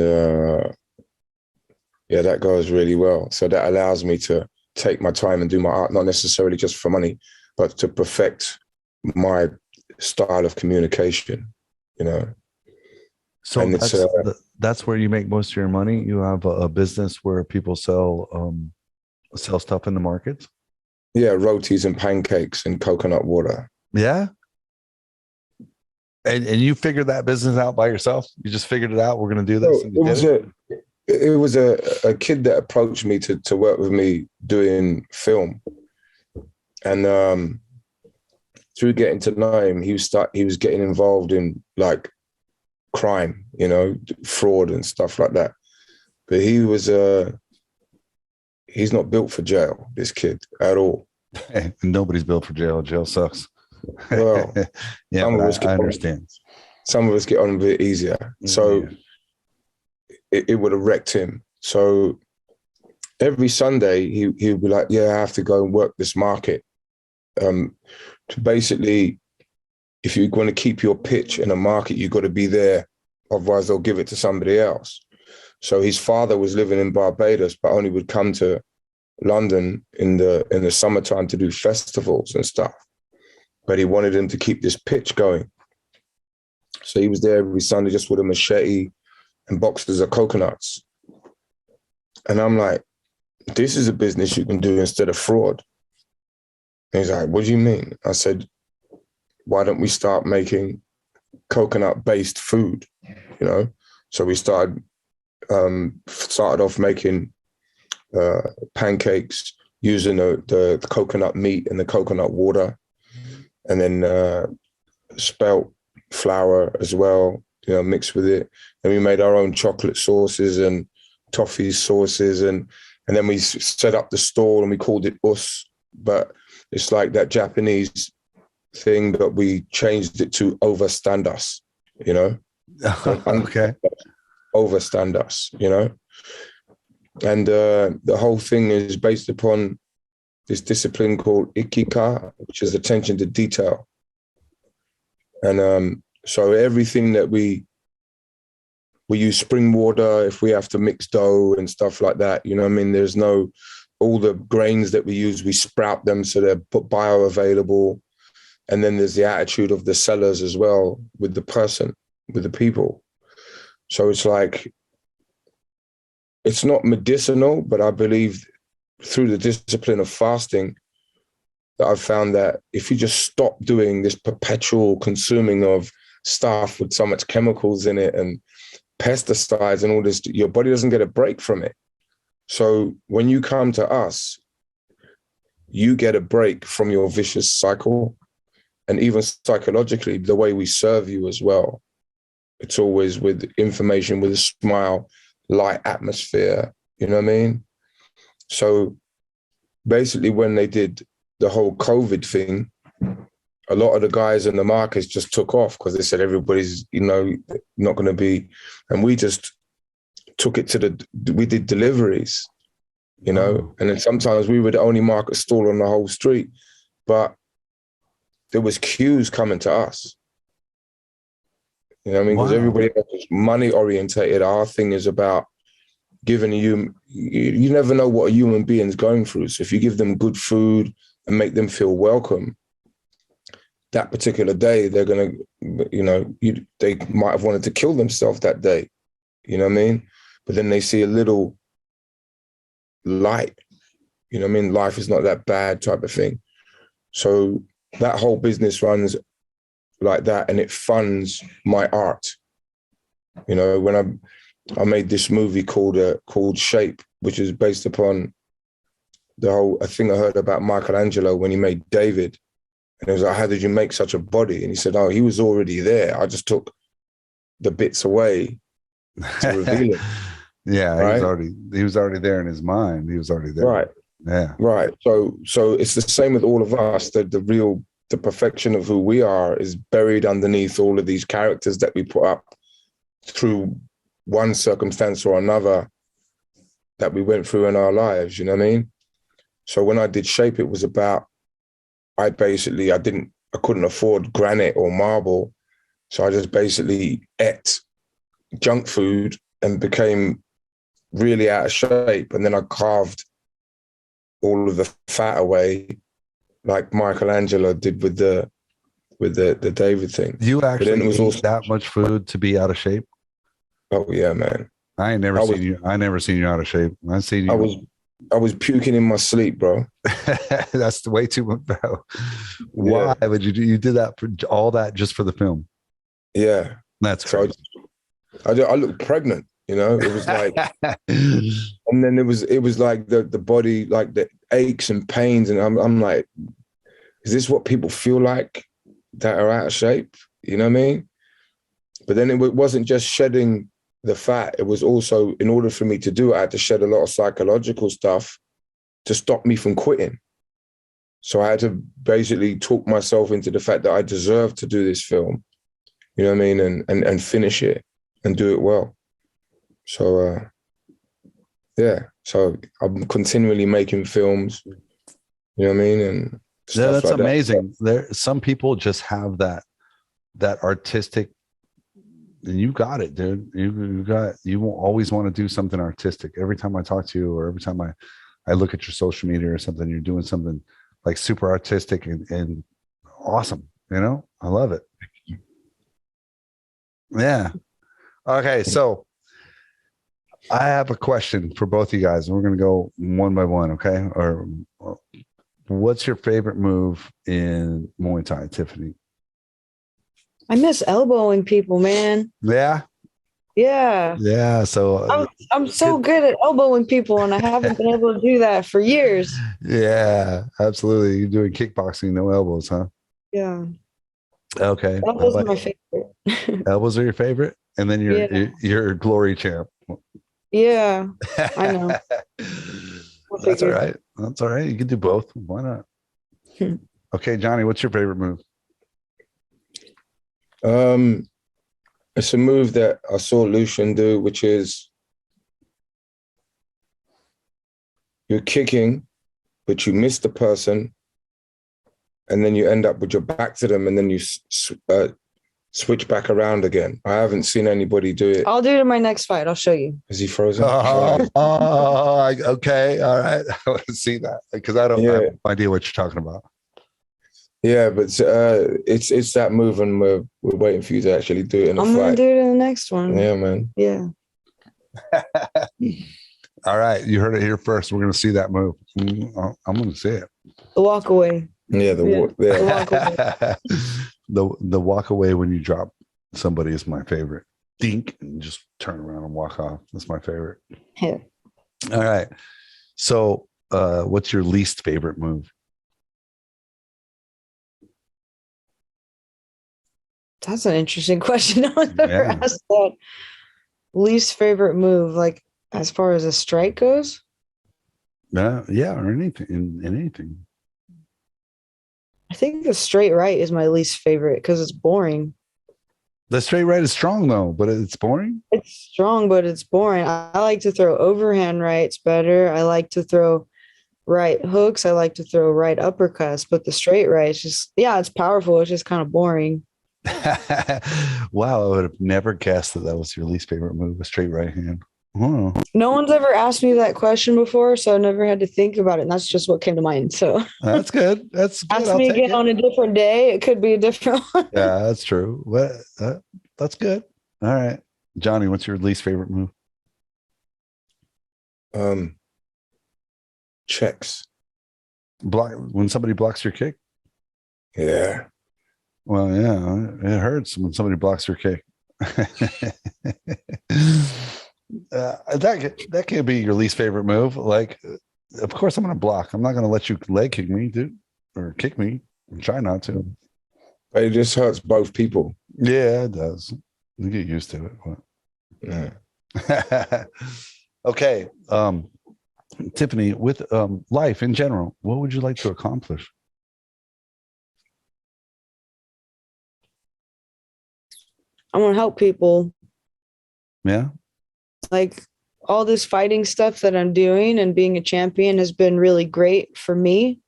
yeah, that goes really well. So that allows me to take my time and do my art, not necessarily just for money, but to perfect my style of communication, you know. So and that's where you make most of your money. You have a business where people sell stuff in the markets. Yeah, rotis and pancakes and coconut water. Yeah. And you figured that business out by yourself? You just figured it out. We're going to do this. It was a kid that approached me to work with me doing film. And through getting to know him, he was getting involved in like crime, you know, fraud and stuff like that. But he's not built for jail, this kid, at all. Nobody's built for jail. Jail sucks. Well, yeah, I understand. some of us get on a bit easier. So it would have wrecked him. So every Sunday he would be like, yeah, I have to go and work this market. To basically, if you're going to keep your pitch in a market, you've got to be there. Otherwise they'll give it to somebody else. So his father was living in Barbados, but only would come to London in the summertime to do festivals and stuff. But he wanted him to keep this pitch going. So he was there every Sunday just with a machete and boxes of coconuts. And I'm like, this is a business you can do instead of fraud. And he's like, what do you mean? I said, why don't we start making coconut-based food, you know? So we started off making pancakes using the coconut meat and the coconut water, and then spelt flour as well, you know, mixed with it. And we made our own chocolate sauces and toffee sauces, and then we set up the stall and we called it Us, but it's like that Japanese thing, but we changed it to Overstand Us, you know? Okay. Overstand Us, you know? And the whole thing is based upon this discipline called Ikigai, which is attention to detail. And so everything that we use spring water if we have to mix dough and stuff like that, you know what I mean? There's no, all the grains that we use, we sprout them so they're bioavailable. And then there's the attitude of the sellers as well with the person, with the people. So it's like, it's not medicinal, but I believe through the discipline of fasting that I've found that if you just stop doing this perpetual consuming of stuff with so much chemicals in it and pesticides and all this, your body doesn't get a break from it. So when you come to us, you get a break from your vicious cycle. And even psychologically, the way we serve you as well. It's always with information, with a smile, light atmosphere, you know what I mean? So basically when they did the whole COVID thing, a lot of the guys in the markets just took off because they said everybody's, you know, not going to be, and we just took it to we did deliveries, you know, and then sometimes we were the only market stall on the whole street, but there was queues coming to us. You know what I mean? Because everybody else is money orientated. Our thing is about giving you never know what a human being's going through. So if you give them good food and make them feel welcome, that particular day, they're going to, you know, they might have wanted to kill themselves that day. You know what I mean? But then they see a little light, you know what I mean? Life is not that bad type of thing. So that whole business runs like that, and it funds my art. You know, when I made this movie called Shape, which is based upon a thing I heard about Michelangelo when he made David. And it was like, how did you make such a body? And he said, oh, he was already there. I just took the bits away to reveal it. Yeah, right? he was already there in his mind. He was already there. Right. Yeah. Right. So it's the same with all of us, that the perfection of who we are is buried underneath all of these characters that we put up through one circumstance or another that we went through in our lives, you know what I mean? So when I did Shape, it was about, I couldn't afford granite or marble. So I just basically ate junk food and became really out of shape. And then I carved all of the fat away, like Michelangelo did with the David thing. You actually was ate also that much food to be out of shape? Oh yeah, man. I never seen you out of shape. I've seen you. I was puking in my sleep, bro. That's way too much, bro. Yeah. Why would you did that for all that just for the film? Yeah. That's crazy. So I looked pregnant, you know. It was like, and then it was like the body, like the aches and pains, and I'm like, is this what people feel like that are out of shape? You know what I mean? But then it wasn't just shedding the fat. It was also, in order for me to do it, I had to shed a lot of psychological stuff to stop me from quitting. So I had to basically talk myself into the fact that I deserved to do this film. you know what I mean, and finish it and do it well. So yeah, so I'm continually making films, you know what I mean, and Yeah, that's like amazing. There, some people just have that artistic. And you got it, dude. You will always want to do something artistic. Every time I talk to you, or every time I look at your social media or something, you're doing something like super artistic and awesome. You know, I love it. Yeah. Okay, so I have a question for both of you guys. We're going to go one by one, okay? Or what's your favorite move in Muay Thai, Tiffany? I miss elbowing people, man. Yeah. Yeah. Yeah. So I'm so good at elbowing people, and I haven't been able to do that for years. yeah, absolutely. You're doing kickboxing, no elbows, huh? Yeah. Okay. Elbows are my favorite. Elbows are your favorite, and then you're glory champ. Yeah. I know. That's all right. That's all right. You can do both. Why not? Okay, Johnny, what's your favorite move? It's a move that I saw Lucian do, which is you're kicking, but you miss the person, and then you end up with your back to them, and then you switch back around again. I haven't seen anybody do it. I'll do it in my next fight. I'll show you. Is he frozen? Okay. All right. I want to see that because I have no idea what you're talking about. Yeah, but it's that move, and we're waiting for you to actually do it in a fight. I'm gonna do it in the next one. Yeah, man. Yeah. All right, you heard it here first. We're gonna see that move. I'm gonna see it. The walk away. Yeah, the walk away. the walk away when you drop somebody is my favorite. Dink and just turn around and walk off. That's my favorite. Yeah. All right. So, what's your least favorite move? That's an interesting question. No one's ever asked that. Least favorite move, like as far as a strike goes? Yeah, or anything. In anything. I think the straight right is my least favorite because it's boring. The straight right is strong though, but it's boring. It's strong, but it's boring. I like to throw overhand rights better. I like to throw right hooks. I like to throw right uppercuts, but the straight right is just, it's powerful. It's just kind of boring. Wow, I would have never guessed that was your least favorite move, a straight right hand. Oh. No one's ever asked me that question before, so I never had to think about it. And that's just what came to mind. So that's good. That's good. Ask me again on a different day. It could be a different one. Yeah, that's true. But that's good. All right, Johnny, what's your least favorite move? Checks. Block when somebody blocks your kick. Yeah. Well, yeah, it hurts when somebody blocks your kick. That can't be your least favorite move. Like, of course, I'm going to block. I'm not going to let you leg kick me, dude, or kick me. Try not to. But it just hurts both people. Yeah, it does. You get used to it. Yeah. Okay, Tiffany, with life in general, what would you like to accomplish? I want to help people. Yeah. Like all this fighting stuff that I'm doing and being a champion has been really great for me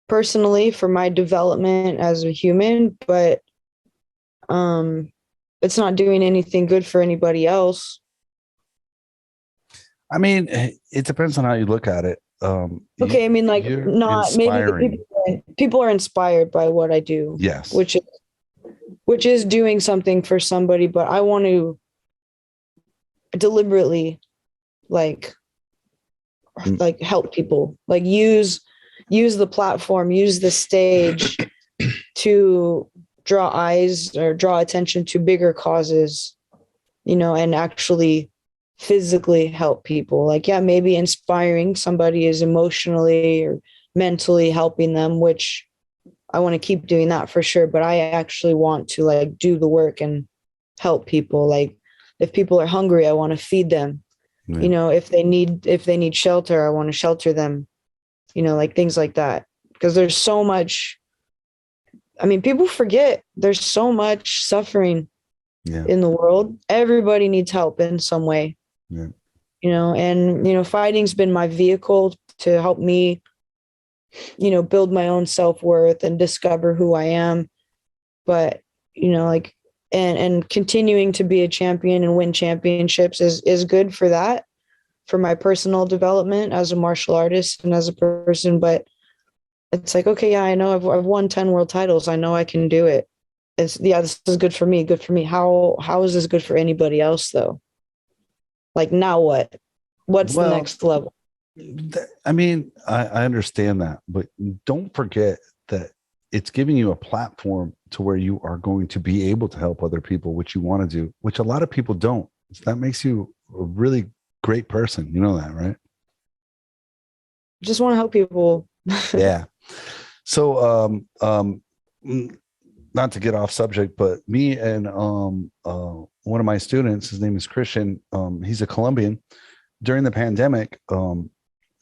personally, for my development as a human, but it's not doing anything good for anybody else. I mean, it depends on how you look at it. Okay, I mean, like, not maybe people are inspired by what I do. Yes, which is doing something for somebody, but I want to deliberately like help people, like use the platform, use the stage to draw eyes or draw attention to bigger causes, and actually physically help people. Like, maybe inspiring somebody is emotionally or mentally helping them, which I want to keep doing that for sure. But I actually want to like do the work and help people. Like if people are hungry, I want to feed them. Yeah. If they need shelter, I want to shelter them, like things like that. Because there's so much I mean, people forget there's so much suffering in the world. Everybody needs help in some way. Yeah. You know, and, you know, fighting's been my vehicle to help me, you know, build my own self-worth and discover who I am. But, you know, like, and continuing to be a champion and win championships is good for that, for my personal development as a martial artist and as a person. But it's like, okay, yeah, I know I've won 10 world titles. I know I can do it. This is good for me. Good for me. How is this good for anybody else though? Like, now what? What's the next level? I mean, I understand that, but don't forget that it's giving you a platform to where you are going to be able to help other people, which you want to do, which a lot of people don't. So that makes you a really great person. You know that, right? Just want to help people. Yeah. So, not to get off subject, but me and one of my students, his name is Christian. He's a Colombian. During the pandemic, you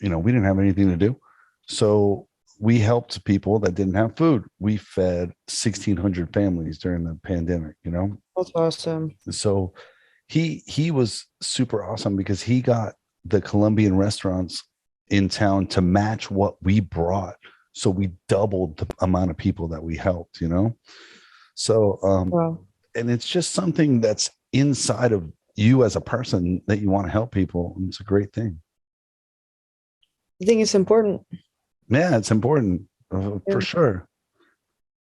know, we didn't have anything to do, so we helped people that didn't have food. We fed 1,600 families during the pandemic. You know, that's awesome. So he was super awesome because he got the Colombian restaurants in town to match what we brought. So we doubled the amount of people that we helped, you know? So, wow. And it's just something that's inside of you as a person that you want to help people. And it's a great thing. I think it's important. Yeah, it's important for sure.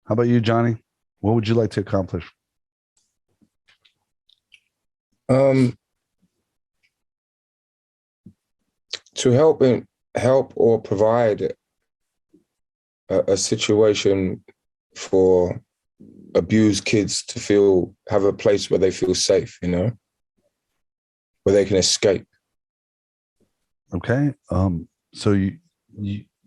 How about you, Johnny? What would you like to accomplish? To help or provide a situation for abused kids to have a place where they feel safe, you know, where they can escape. Okay. So you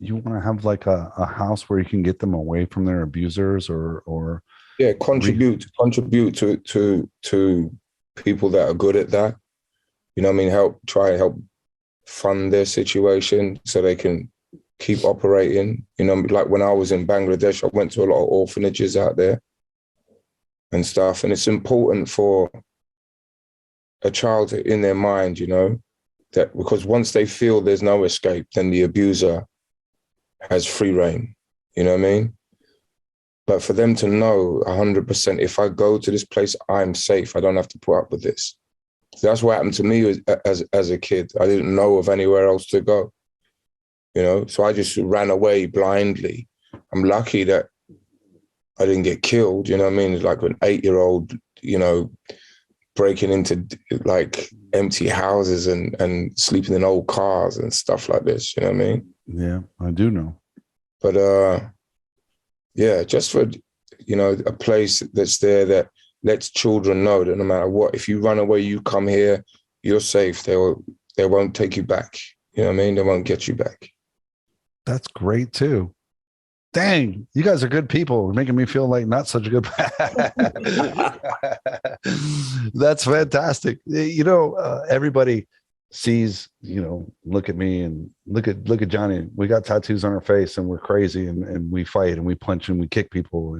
want to have like a house where you can get them away from their abusers or yeah, contribute to people that are good at that. You know what I mean? Try to help fund their situation so they can keep operating. You know, like when I was in Bangladesh, I went to a lot of orphanages out there and stuff. And it's important for a child in their mind, you know, that because once they feel there's no escape, then the abuser has free reign. You know what I mean? But for them to know 100%, if I go to this place, I'm safe. I don't have to put up with this. That's what happened to me as a kid. I didn't know of anywhere else to go, you know? So I just ran away blindly. I'm lucky that I didn't get killed, you know what I mean? It's like an 8-year-old, you know, breaking into like empty houses and sleeping in old cars and stuff like this, you know what I mean? Yeah, I do know. But yeah, just for, you know, a place that's there that lets children know that no matter what, if you run away, you come here, you're safe. They won't take you back. You know what I mean? They won't get you back. That's great too. Dang, you guys are good people. Making me feel like not such a good. That's fantastic. You know, everybody sees, you know, look at me and look at Johnny. We got tattoos on our face and we're crazy and we fight and we punch and we kick people.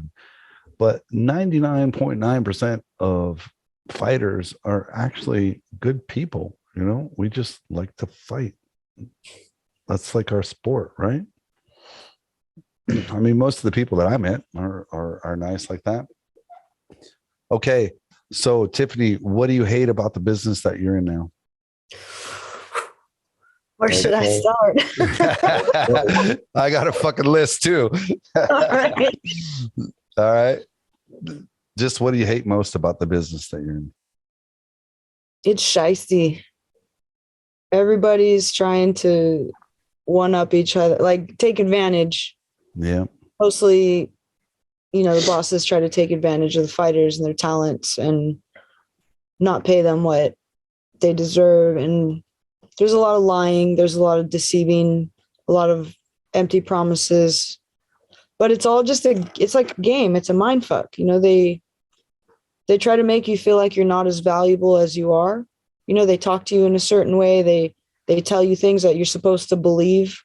But 99.9% of fighters are actually good people. You know, we just like to fight. That's like our sport, right? I mean, most of the people that I met are nice like that. Okay. So Tiffany, what do you hate about the business that you're in now? Where should I start? I got a fucking list too. All right. All right. Just what do you hate most about the business that you're in? It's shysty. Everybody's trying to one up each other, like take advantage. Yeah. Mostly, you know, the bosses try to take advantage of the fighters and their talents and not pay them what they deserve. And there's a lot of lying. There's a lot of deceiving, a lot of empty promises. But it's all just it's like a game. It's a mind fuck. You know, they try to make you feel like you're not as valuable as you are. You know, they talk to you in a certain way. They tell you things that you're supposed to believe.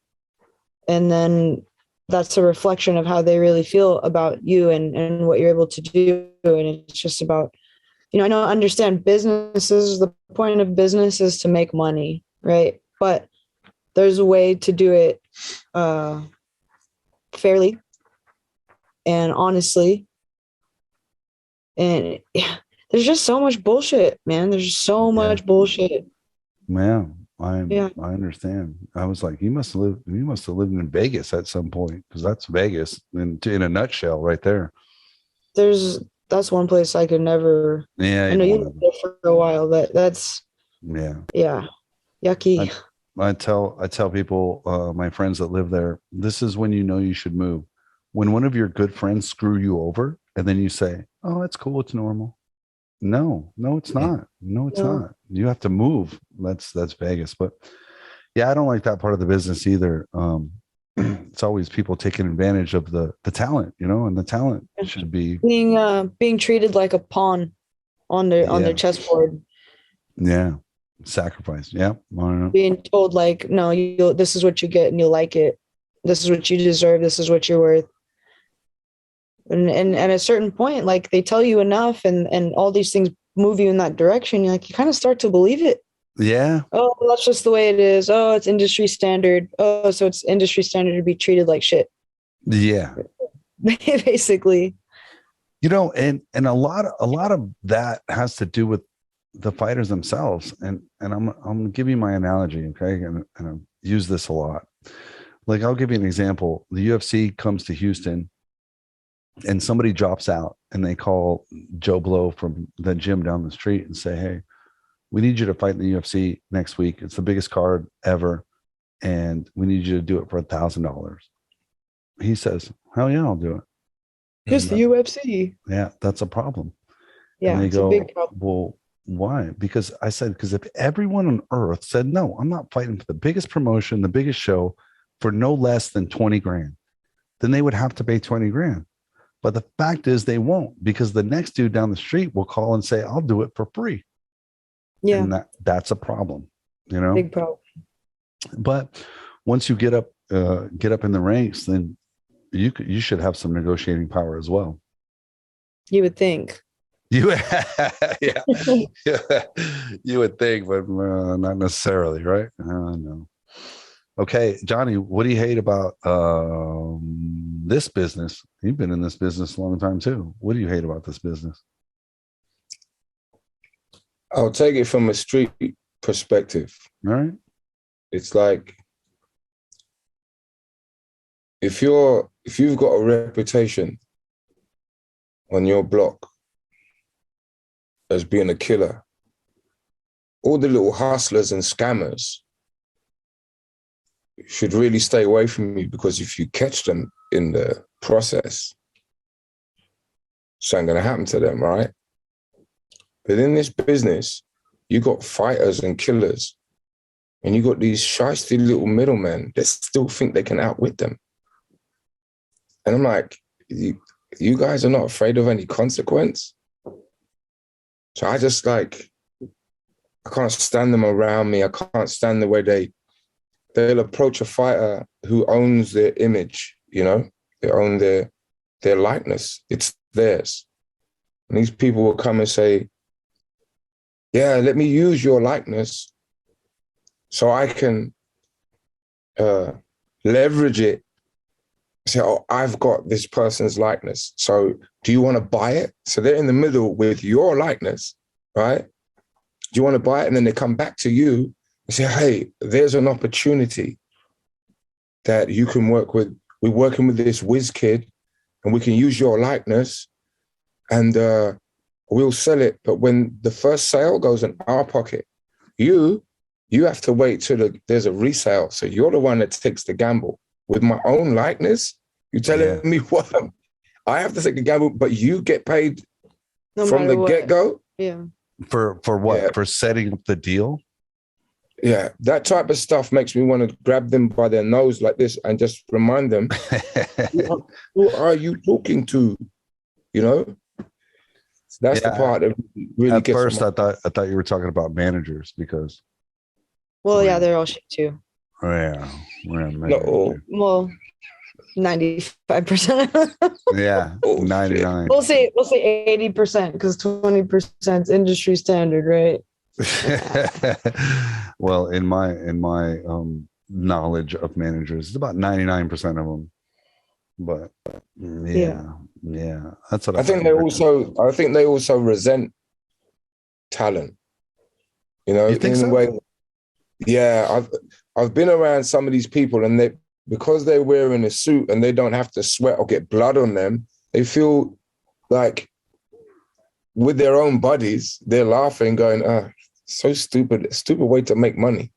And then that's a reflection of how they really feel about you and what you're able to do. And it's just about, you know, I don't understand businesses. The point of business is to make money, right? But there's a way to do it fairly and honestly. And yeah, there's just so much bullshit, man. There's so much bullshit. Yeah, I Yeah. understand. I was like, you must have lived in Vegas at some point, because that's Vegas in a nutshell right there. That's one place I could never. Yeah, I know you lived there for a while, but that's yucky. I tell people, my friends that live there, this is when you know you should move. When one of your good friends screw you over, and then you say, "Oh, that's cool, it's normal." No, it's not. No, it's not. You have to move. That's Vegas. But yeah, I don't like that part of the business either. It's always people taking advantage of the talent, you know, and the talent should be being treated like a pawn on their chessboard. Yeah. Sacrifice. Yeah. Being told like, no, this is what you get and you'll like it. This is what you deserve. This is what you're worth. And at a certain point, like they tell you enough and all these things move you in that direction. You're like, you kind of start to believe it. Yeah. Oh, that's just the way it is. Oh, it's industry standard. Oh, so it's industry standard to be treated like shit. Yeah. Basically. You know, and a lot of that has to do with the fighters themselves. And I'm gonna give you my analogy, okay? And I use this a lot. Like, I'll give you an example. The UFC comes to Houston and somebody drops out, and they call Joe Blow from the gym down the street and say, "Hey, we need you to fight in the UFC next week. It's the biggest card ever, and we need you to do it for $1,000." He says, "Hell yeah, I'll do it." Just the UFC. Yeah, that's a problem. Yeah, and they it's go, a big problem. "Well, why?" Because I said, because if everyone on earth said, "No, I'm not fighting for the biggest promotion, the biggest show for no less than 20 grand," then they would have to pay 20 grand. But the fact is they won't, because the next dude down the street will call and say, "I'll do it for free." Yeah. And that's a problem, you know? Big problem. But once you get up in the ranks, then you should have some negotiating power as well. You would think. You you would think, but not necessarily, right? No. Okay, Johnny, what do you hate about this business? You've been in this business a long time too. What do you hate about this business? I'll take it from a street perspective. All right. It's like, if you've got a reputation on your block as being a killer, all the little hustlers and scammers should really stay away from you, because if you catch them in the process, something going to happen to them, right? But in this business, you got fighters and killers, and you got these shysty little middlemen that still think they can outwit them. And I'm like, you guys are not afraid of any consequence? So I just I can't stand them around me. I can't stand the way they'll approach a fighter who owns their image, you know? They own their likeness. It's theirs. And these people will come and say, "Yeah, let me use your likeness so I can leverage it." Say, "Oh, I've got this person's likeness. So do you want to buy it?" So they're in the middle with your likeness, right? Do you want to buy it? And then they come back to you and say, "Hey, there's an opportunity that you can work with. We're working with this whiz kid and we can use your likeness and we'll sell it. But when the first sale goes in our pocket, you have to wait till there's a resale. So you're the one that takes the gamble. With my own likeness, you're telling me what? I have to take the gamble, but you get paid from the get-go?" Yeah. For what? Yeah. For setting up the deal? Yeah, that type of stuff makes me want to grab them by their nose like this and just remind them, who are you talking to? You know? So that's the part that really at gets first them. I thought you were talking about managers, because Well, yeah, they're all shit too. yeah. Not all. Well, 95%. Yeah, Oh, 99. We'll say 80% because 20% is industry standard, right? Well, in my knowledge of managers, it's about 99% of them. But yeah, that's what I think they also resent talent. You know, You think in so? a way. Yeah, I've been around some of these people, and because they're wearing a suit and they don't have to sweat or get blood on them, they feel like with their own buddies, they're laughing, going, so stupid way to make money.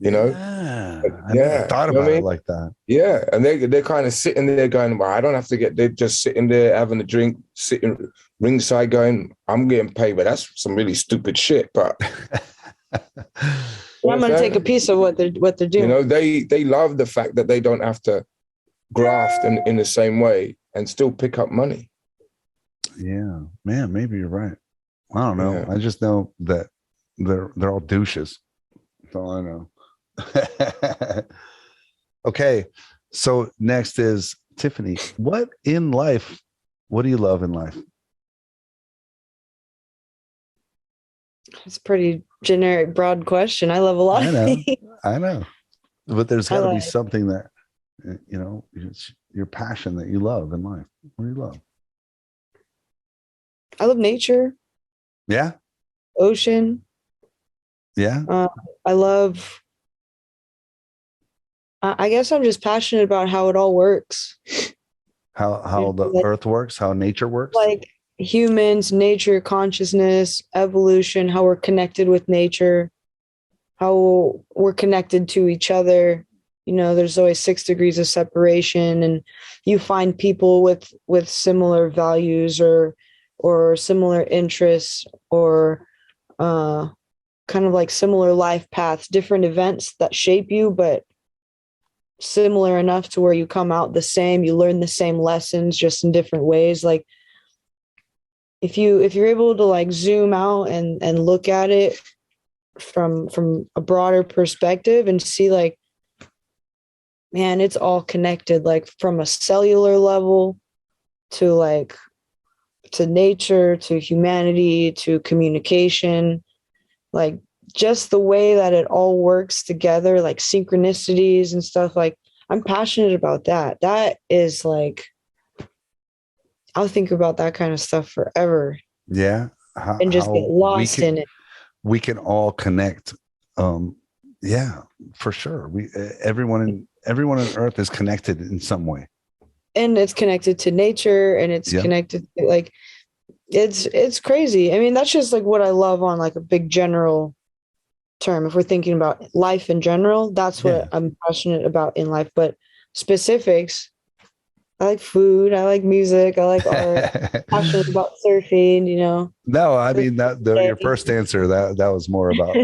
You know? I never thought about it like that. Yeah, and they're kind of sitting there going, well, I don't have to they're just sitting there having a drink, sitting ringside going, I'm getting paid, but that's some really stupid shit. But I'm going to take a piece of what they're doing. You know, they love the fact that they don't have to graft in the same way and still pick up money. Yeah, man, maybe you're right. I don't know. Yeah. I just know that they're all douches. That's all I know. Okay, so next is Tiffany. What do you love in life? It's a pretty generic, broad question. I love a lot of things. I know, but there's got to be something that, you know, it's your passion that you love in life. What do you love? I love nature. Yeah. Ocean. Yeah. I guess I'm just passionate about how it all works. How the earth works, how nature works. Like humans, nature, consciousness, evolution, how we're connected with nature, how we're connected to each other. You know, there's always 6 degrees of separation, and you find people with similar values or similar interests or kind of like similar life paths, different events that shape you, but similar enough to where you come out the same, you learn the same lessons just in different ways. Like if you're able to like zoom out and look at it from a broader perspective and see like, man, it's all connected, like from a cellular level to like to nature, to humanity, to communication, like just the way that it all works together, like synchronicities and stuff. Like I'm passionate about that. That is like, I'll think about that kind of stuff forever. Yeah. And just get lost in it. We can all connect. Yeah, for sure. Everyone on earth is connected in some way. And it's connected to nature, and it's connected to, like, it's crazy. I mean, that's just like what I love on like a big general term. If we're thinking about life in general, that's what I'm passionate about in life. But specifics, I like food, I like music, I like art, passionate about surfing, you know. No, I mean your first answer, that was more about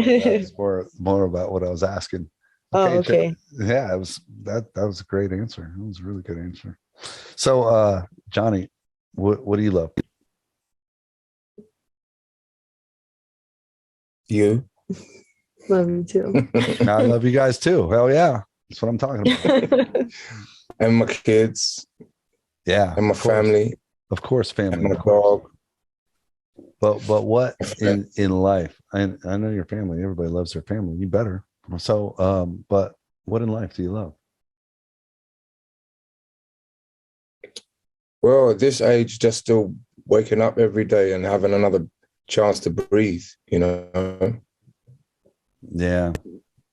more about what I was asking. Okay. Yeah, it was that was a great answer. It was a really good answer. So Johnny, what do you love? You. Love you too. I love you guys too. Hell yeah. That's what I'm talking about. And my kids. Yeah. And my family. Of course, family. And my dog. But what in life? I know your family. Everybody loves their family. You better. So but what in life do you love? Well, at this age, just still waking up every day and having another chance to breathe, you know. Yeah,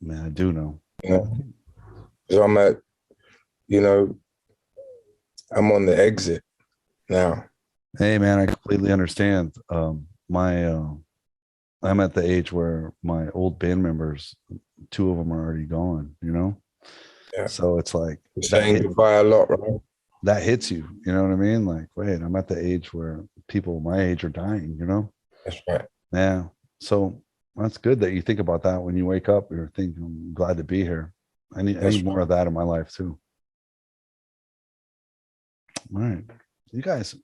man, I do know. Yeah. So I'm at, you know, I'm on the exit now. Hey, man, I completely understand. I'm at the age where my old band members, 2 of them are already gone, you know? Yeah. So it's like saying goodbye a lot, right? That hits you, you know what I mean? Like, wait, I'm at the age where people my age are dying, you know? That's right. Yeah. So that's good that you think about that when you wake up. You're thinking, I'm glad to be here. I need more of that in my life too. All right. You guys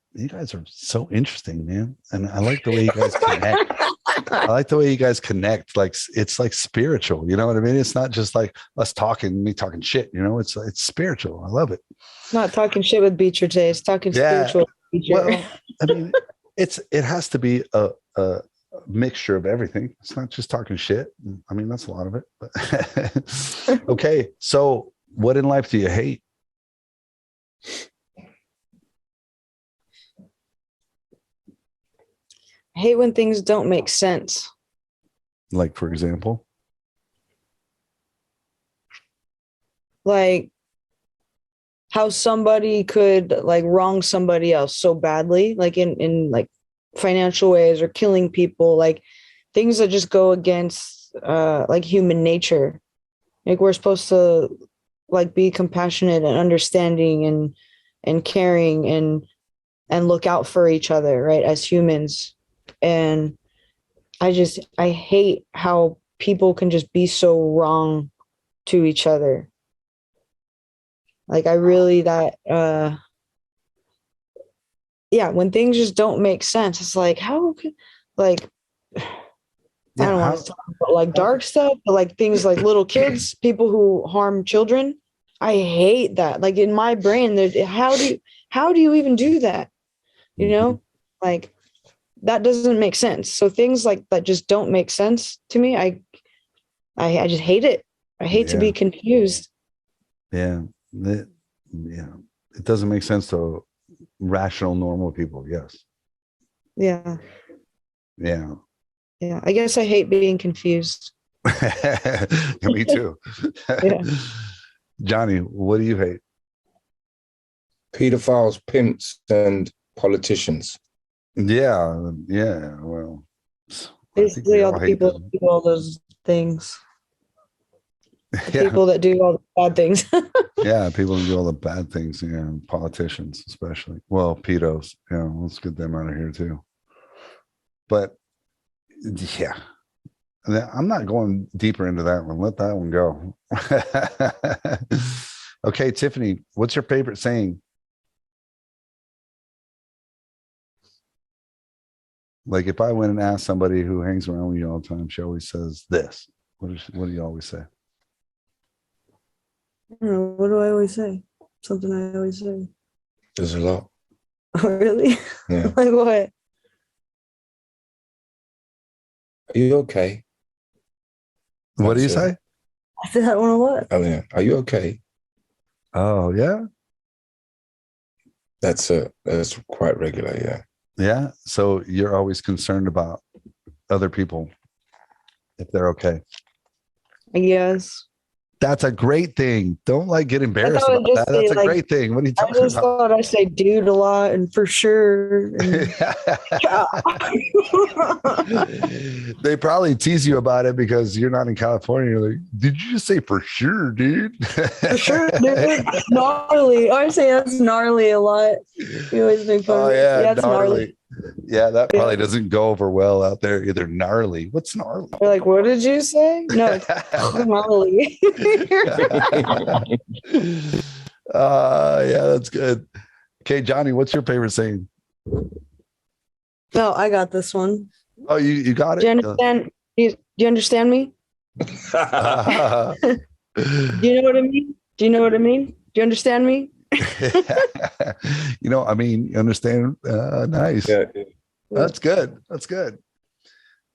are so interesting, man. And I like the way you guys connect. I like the way you guys connect. Like it's like spiritual. You know what I mean? It's not just like us talking, me talking shit. You know, it's spiritual. I love it. Not talking shit with Beecher today. It's talking spiritual with Beecher. Well, I mean, it has to be a mixture of everything. It's not just talking shit. I mean, that's a lot of it. But okay. So what in life do you hate? I hate when things don't make sense. Like, for example? Like how somebody could like wrong somebody else so badly, like in like financial ways or killing people, like things that just go against like human nature. Like we're supposed to like be compassionate and understanding and caring and look out for each other, right, as humans. And I hate how people can just be so wrong to each other. Like I really when things just don't make sense, it's like how could like I don't want to talk about like dark stuff, but like things like little kids, people who harm children. I hate that. Like in my brain, how do you even do that? You know, like that doesn't make sense. So things like that just don't make sense to me. I just hate it. I hate to be confused. Yeah. It doesn't make sense to rational, normal people. Yes. Yeah. Yeah. Yeah. I guess I hate being confused. Me too. Yeah. Johnny, what do you hate? Pedophiles, pimps, and politicians. Yeah. Well, basically all the people that do all those things. People that do all the bad things. Yeah, people who do all the bad things. Yeah, politicians especially. Well, pedos. Yeah, let's get them out of here too. But yeah, I'm not going deeper into that one. Let that one go. Okay, Tiffany, what's your favorite saying? Like if I went and asked somebody who hangs around with you all the time, she always says this. What do you always say? I don't know. What do I always say? Something I always say. There's a lot. Oh, really? Yeah. Like what? Are you okay? What do you say? I said that one a lot. Oh yeah. Are you okay? Oh yeah. That's quite regular. Yeah. Yeah. So you're always concerned about other people if they're okay. I guess. That's a great thing. Don't like get embarrassed about that. That's a great thing. What are you talking about? I just thought I say dude a lot and for sure. And they probably tease you about it because you're not in California. You're like, did you just say for sure, dude? For sure, dude. Gnarly. I say that's gnarly a lot. You always make fun of it. Yeah, it's gnarly. Yeah, that probably doesn't go over well out there either. Gnarly. What's gnarly? They're like, what did you say? No, it's gnarly. Yeah, that's good. Okay, Johnny, what's your favorite saying? No, I got this one. Oh, you got it? Do you understand? Do you understand me? Do you know what I mean? Do you know what I mean? Do you understand me? I mean, you understand? Nice. Yeah. That's good. That's good.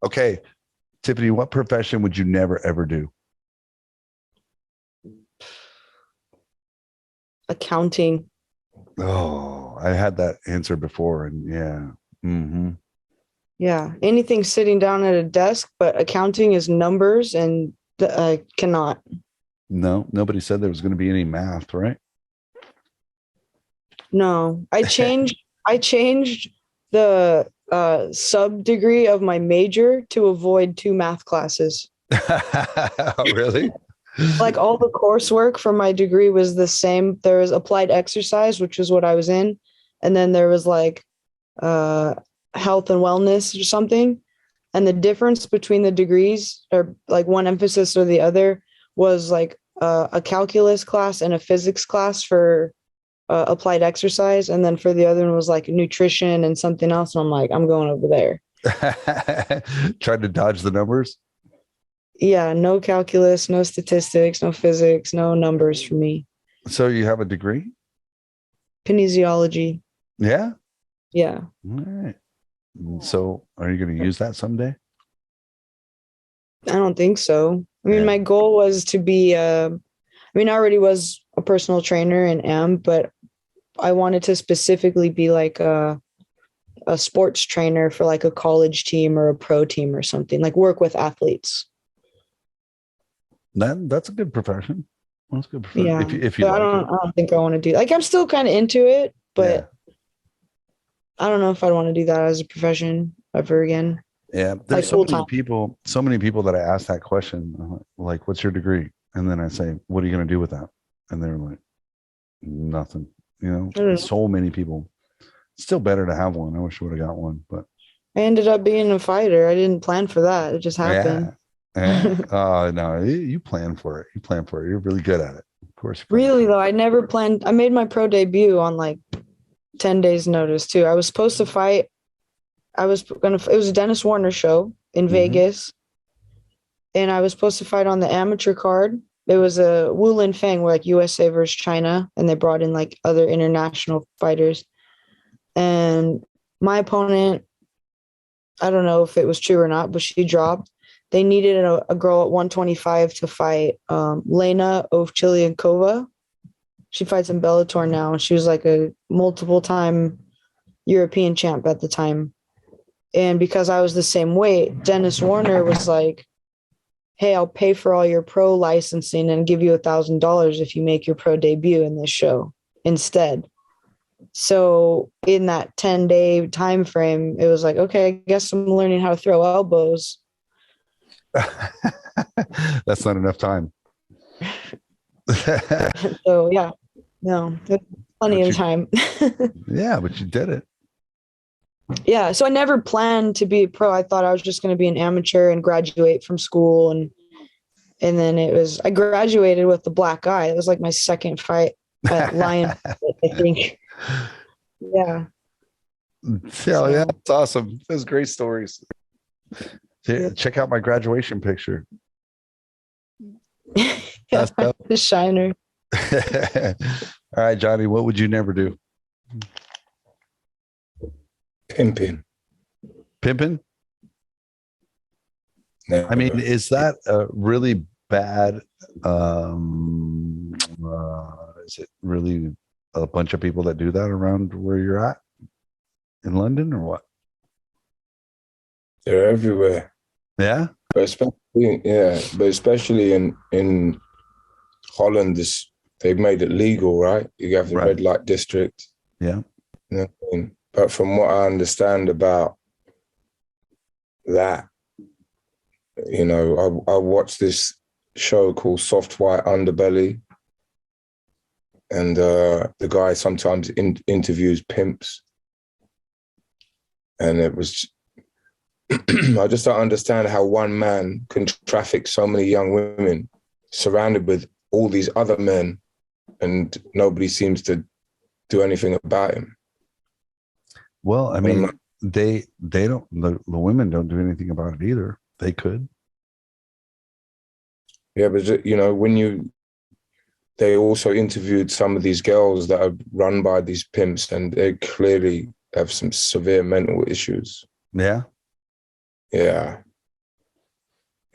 Okay, Tiffany, what profession would you never ever do? Accounting. Oh, I had that answer before, and yeah. Mm-hmm. Yeah, anything sitting down at a desk, but accounting is numbers, and I cannot. No, nobody said there was going to be any math, right? No, I changed the sub degree of my major to avoid 2 math classes. Really? Like all the coursework for my degree was the same. There was applied exercise, which is what I was in, and then there was like health and wellness or something. And the difference between the degrees, or like one emphasis or the other, was like a calculus class and a physics class for applied exercise, and then for the other one was like nutrition and something else. And I'm like, I'm going over there. Tried to dodge the numbers. Yeah, no calculus, no statistics, no physics, no numbers for me. So you have a degree? Kinesiology. Yeah. Yeah. All right. So are you going to use that someday? I don't think so. I mean, Yeah. my goal was to be, I already was a personal trainer and am, but I wanted to specifically be like a sports trainer for like a college team or a pro team or something, like work with athletes. That's a good profession. That's a good profession. Yeah. If you But like it. I don't think I want to do, like, I'm still kind of into it, but Yeah. I don't know if I'd want to do that as a profession ever again. Yeah. Like There's full time. so many people that I ask that question, like, what's your degree? And then I say, what are you going to do with that? And they're like, nothing, I don't know. so many people. It's still better to have one. I wish I would have got one, but I ended up being a fighter. I didn't plan for that. It just happened. yeah. No, you plan for it. You plan for it. You're really good at it. Of course. You plan Really for it. though, I never planned. I made my pro debut on like 10 days notice too. I was supposed to fight. It was a Dennis Warner show in Vegas. And I was supposed to fight on the amateur card. It was a Wulin Fang, where like USA versus China, and they brought in like other international fighters. And my opponent, I don't know if it was true or not, but she dropped. They needed a girl at 125 to fight Lena Ovchiliankova. She fights in Bellator now. She was like a multiple time European champ at the time. And because I was the same weight, Dennis Warner was like, hey, I'll pay for all your pro licensing and give you $1,000 if you make your pro debut in this show instead. So in that 10-day time frame, it was like, okay, I guess I'm learning how to throw elbows. That's not enough time. So yeah, no, plenty of time. Yeah, but you did it. Yeah, so I never planned to be a pro. I thought I was just going to be an amateur and graduate from school, and then I graduated with the black eye. It was like my second fight at Lion, I think. Yeah. Yeah, that's awesome. Those great stories. Check out my graduation picture. That's dope. The shiner. All right, Johnny, what would you never do? Pimping. Pimping? Never. I mean, is that a really bad? Is it really a bunch of people that do that around where you're at in London, or what? They're everywhere. Yeah, But especially in Holland, they've made it legal, right? You have the Right. red light district. yeah. You know what I mean? But from what I understand about that, I watched this show called Soft White Underbelly, and the guy sometimes interviews pimps, and it was I just don't understand how one man can traffic so many young women surrounded with all these other men, and nobody seems to do anything about him. Well, I mean, they don't. The women don't do anything about it either. They could. Yeah, but they also interviewed some of these girls that are run by these pimps, and they clearly have some severe mental issues. Yeah. Yeah.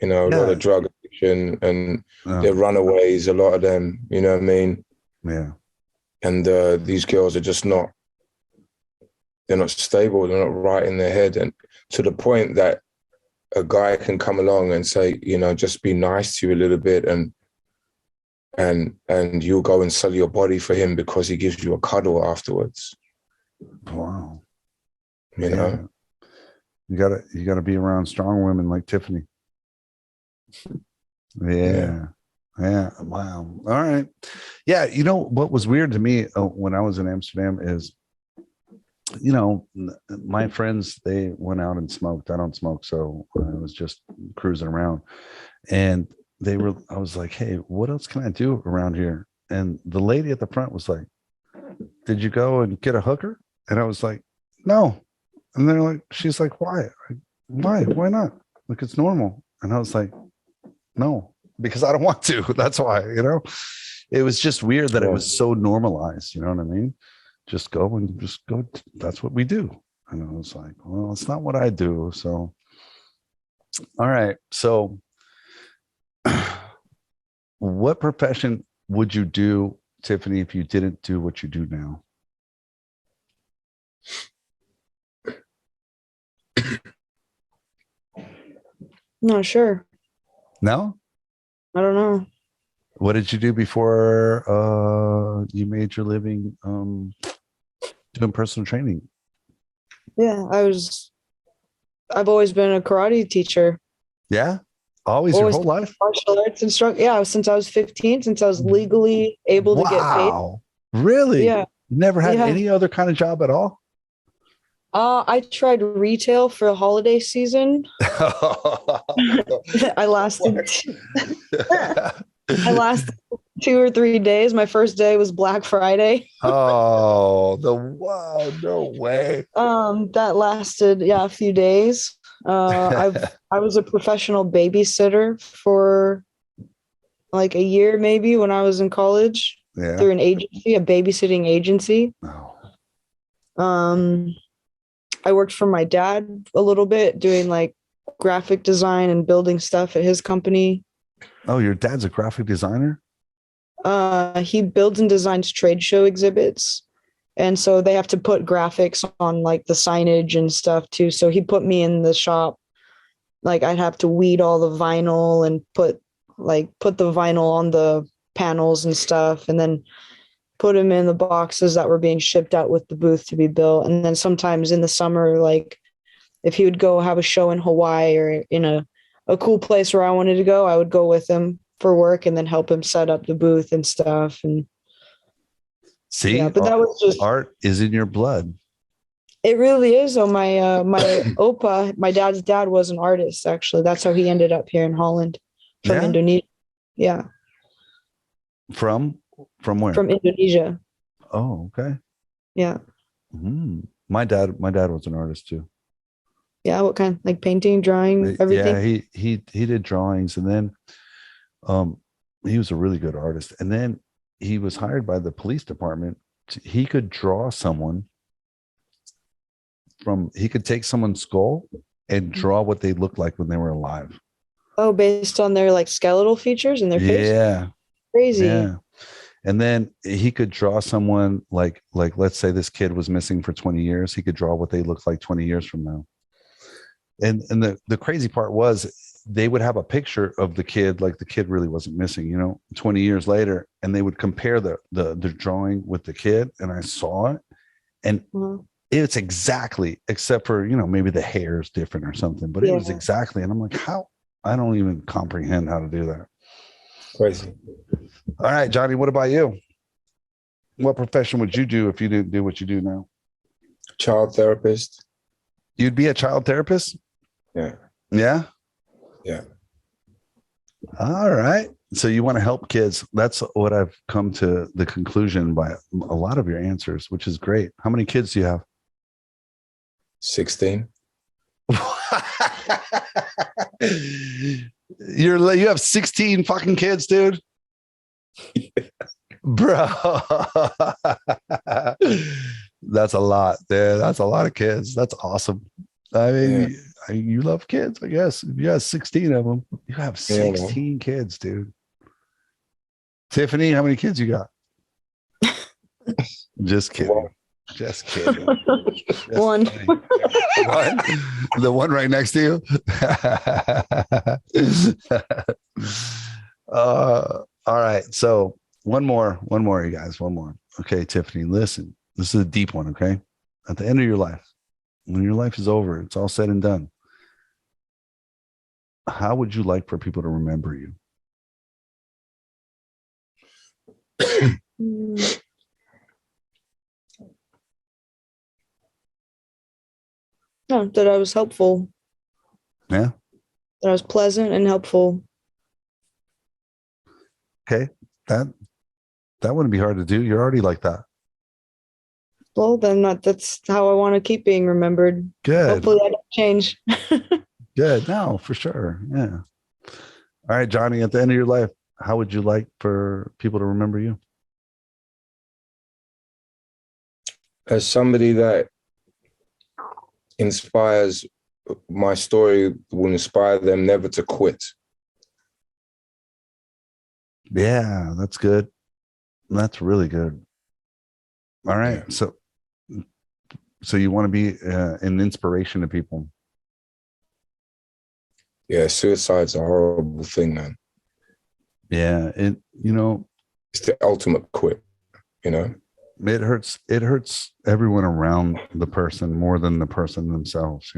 A lot of drug addiction, and they're runaways, a lot of them, you know what I mean? Yeah. And these girls are just they're not stable, they're not right in their head. And to the point that a guy can come along and say, just be nice to you a little bit, and you'll go and sell your body for him because he gives you a cuddle afterwards. Wow. You know? You gotta be around strong women like Tiffany. Yeah. Wow. All right. Yeah. What was weird to me when I was in Amsterdam is, my friends, they went out and smoked. I don't smoke, so I was just cruising around, and I was like, hey, what else can I do around here? And the lady at the front was like, did you go and get a hooker? And I was like, no, And they're like, she's like, why? Why not? Like, it's normal. And I was like, no, because I don't want to. That's why, it was just weird that it was so normalized. You know what I mean? Just go. That's what we do. And I was like, well, it's not what I do. So, all right. So what profession would you do, Tiffany, if you didn't do what you do now? Not sure. No? I don't know. What did you do before you made your living doing personal training? Yeah, I've always been a karate teacher. Yeah? Always your whole life? Martial arts instructor. Yeah, since I was 15, since I was legally able to get paid. Wow. Really? Yeah. Never had any other kind of job at all? I tried retail for a holiday season. I lasted 2 or 3 days. My first day was Black Friday. Wow, no way. That lasted a few days. I was a professional babysitter for like a year maybe when I was in college through an agency, a babysitting agency. Oh. I worked for my dad a little bit doing like graphic design and building stuff at his company. Oh, your dad's a graphic designer? He builds and designs trade show exhibits. And so they have to put graphics on like the signage and stuff too. So he put me in the shop. Like I'd have to weed all the vinyl and put the vinyl on the panels and stuff. And then put them in the boxes that were being shipped out with the booth to be built. And then sometimes in the summer, like if he would go have a show in Hawaii or in a cool place where I wanted to go, I would go with him for work and then help him set up the booth and stuff. And see, but that was just art is in your blood. It really is. So my my Opa, my dad's dad, was an artist. Actually, that's how he ended up here in Holland from Indonesia. Yeah. From where? From Indonesia. Oh, okay. Yeah. My dad was an artist too. Yeah, what kind? Like painting, drawing, everything? Yeah, he did drawings, and then he was a really good artist. And then he was hired by the police department. He could draw someone he could take someone's skull and draw what they looked like when they were alive. Oh, based on their like skeletal features in their face? Yeah. Crazy. Yeah. And then he could draw someone like let's say this kid was missing for 20 years. He could draw what they looked like 20 years from now. And the crazy part was they would have a picture of the kid, like the kid really wasn't missing, 20 years later, and they would compare the drawing with the kid. And I saw it, and it's exactly, except for, maybe the hair is different or something, but it was exactly. And I'm like, how? I don't even comprehend how to do that. Crazy. All right, Johnny, what about you? What profession would you do if you didn't do what you do now? Child therapist. You'd be a child therapist? Yeah. Yeah? Yeah. All right. So you want to help kids. That's what I've come to the conclusion by a lot of your answers, which is great. How many kids do you have? 16. You have 16 fucking kids, dude. Bro. That's a lot, dude. That's a lot of kids. That's awesome. I mean, you love kids, I guess. If you have 16 of them, you have 16 kids, dude. Tiffany, how many kids you got? Just kidding. One. Just kidding. Just one. kidding. One? The one right next to you? All right. So one more, you guys. One more. Okay, Tiffany, listen. This is a deep one, okay? At the end of your life, when your life is over, it's all said and done. How would you like for people to remember you? No, that I was helpful. Yeah. That I was pleasant and helpful. Okay. That wouldn't be hard to do. You're already like that. well, then that's how I want to keep being remembered. Good. Hopefully I don't change. Good. No, for sure. Yeah. All right, Johnny, at the end of your life, how would you like for people to remember you? As somebody that inspires, my story will inspire them never to quit. Yeah, that's good. That's really good. All right. Yeah. So you want to be an inspiration to people. Yeah, suicide's a horrible thing, man. Yeah, It's the ultimate quit, it hurts everyone around the person more than the person themselves,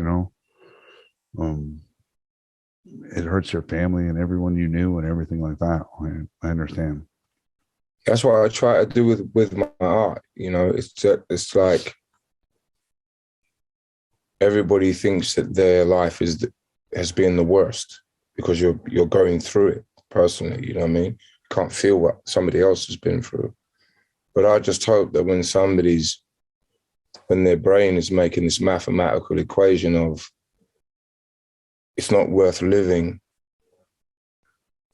it hurts your family and everyone you knew and everything like that. I understand. That's what I try to do with my art. It's like everybody thinks that their life has been the worst because you're going through it personally. You know what I mean? You can't feel what somebody else has been through. But I just hope that when their brain is making this mathematical equation of it's not worth living,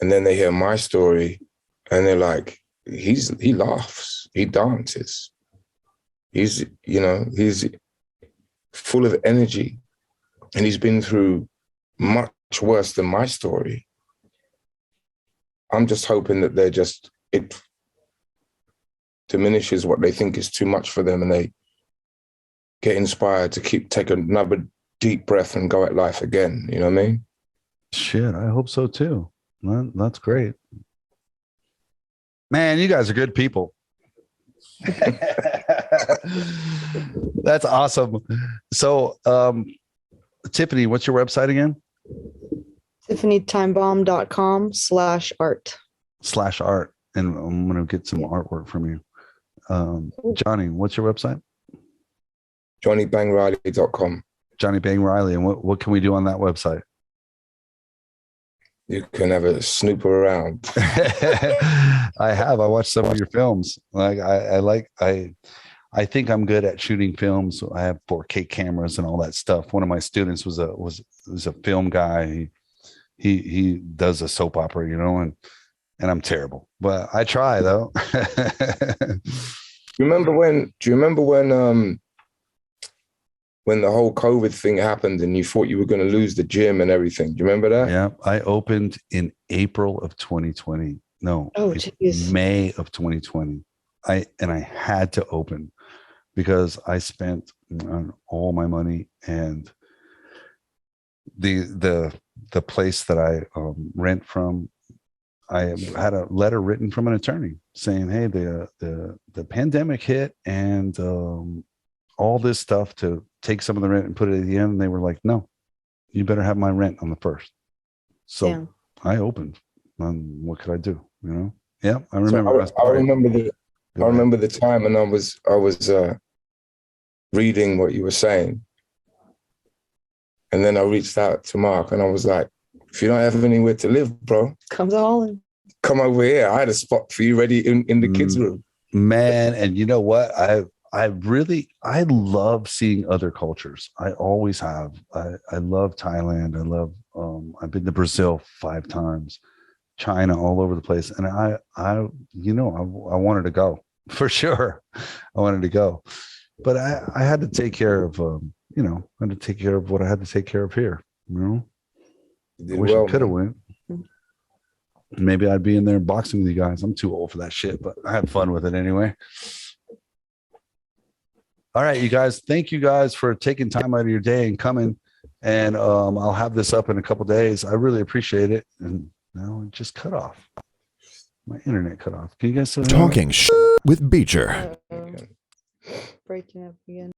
and then they hear my story and they're like, he laughs, he dances, he's full of energy, and he's been through much worse than my story. I'm just hoping that it diminishes what they think is too much for them, and they get inspired to take another deep breath and go at life again. You know what I mean? Shit, I hope so too. That's great. Man, you guys are good people. That's awesome. So, Tiffany, what's your website again? TiffanyTimebomb.com/art. /art. And I'm going to get some artwork from you. Johnny, what's your website? Johnny B.A.N.G Reilly.com. Johnny B.A.N.G Reilly. And what can we do on that website? You can have a snoop around. I watched some of your films. I think I'm good at shooting films. I have 4K cameras and all that stuff. One of my students was a film guy. He does a soap opera, and I'm terrible, but I try though. Do you remember when the whole COVID thing happened and you thought you were going to lose the gym and everything? Do you remember that? Yeah, I opened in April of 2020. No, May of 2020. I had to open because I spent all my money, and the place that I rent from, I had a letter written from an attorney saying, "Hey, the pandemic hit, and all this stuff to take some of the rent and put it at the end." And they were like, "No, you better have my rent on the first." So yeah. I opened. What could I do? Yeah, I remember. So I remember the time, and I was reading what you were saying, and then I reached out to Mark, and I was like, "If you don't have anywhere to live, bro, come to Holland. Come over here. I had a spot for you ready in the kids' room." Man, and you know what? I love seeing other culturs. I always have. I love Thailand. I love. I've been to Brazil 5 times, China, all over the place, and I wanted to go for sure. I wanted to go, but I had to take care of. I had to take care of what I had to take care of here. I wish I could have went. Maybe I'd be in there boxing with you guys. I'm too old for that shit, but I had fun with it anyway. All right, you guys. Thank you guys for taking time out of your day and coming. And I'll have this up in a couple of days. I really appreciate it. And now it just cut off. My internet cut off. Can you guys still hear me? Talking with Beecher. Breaking up again.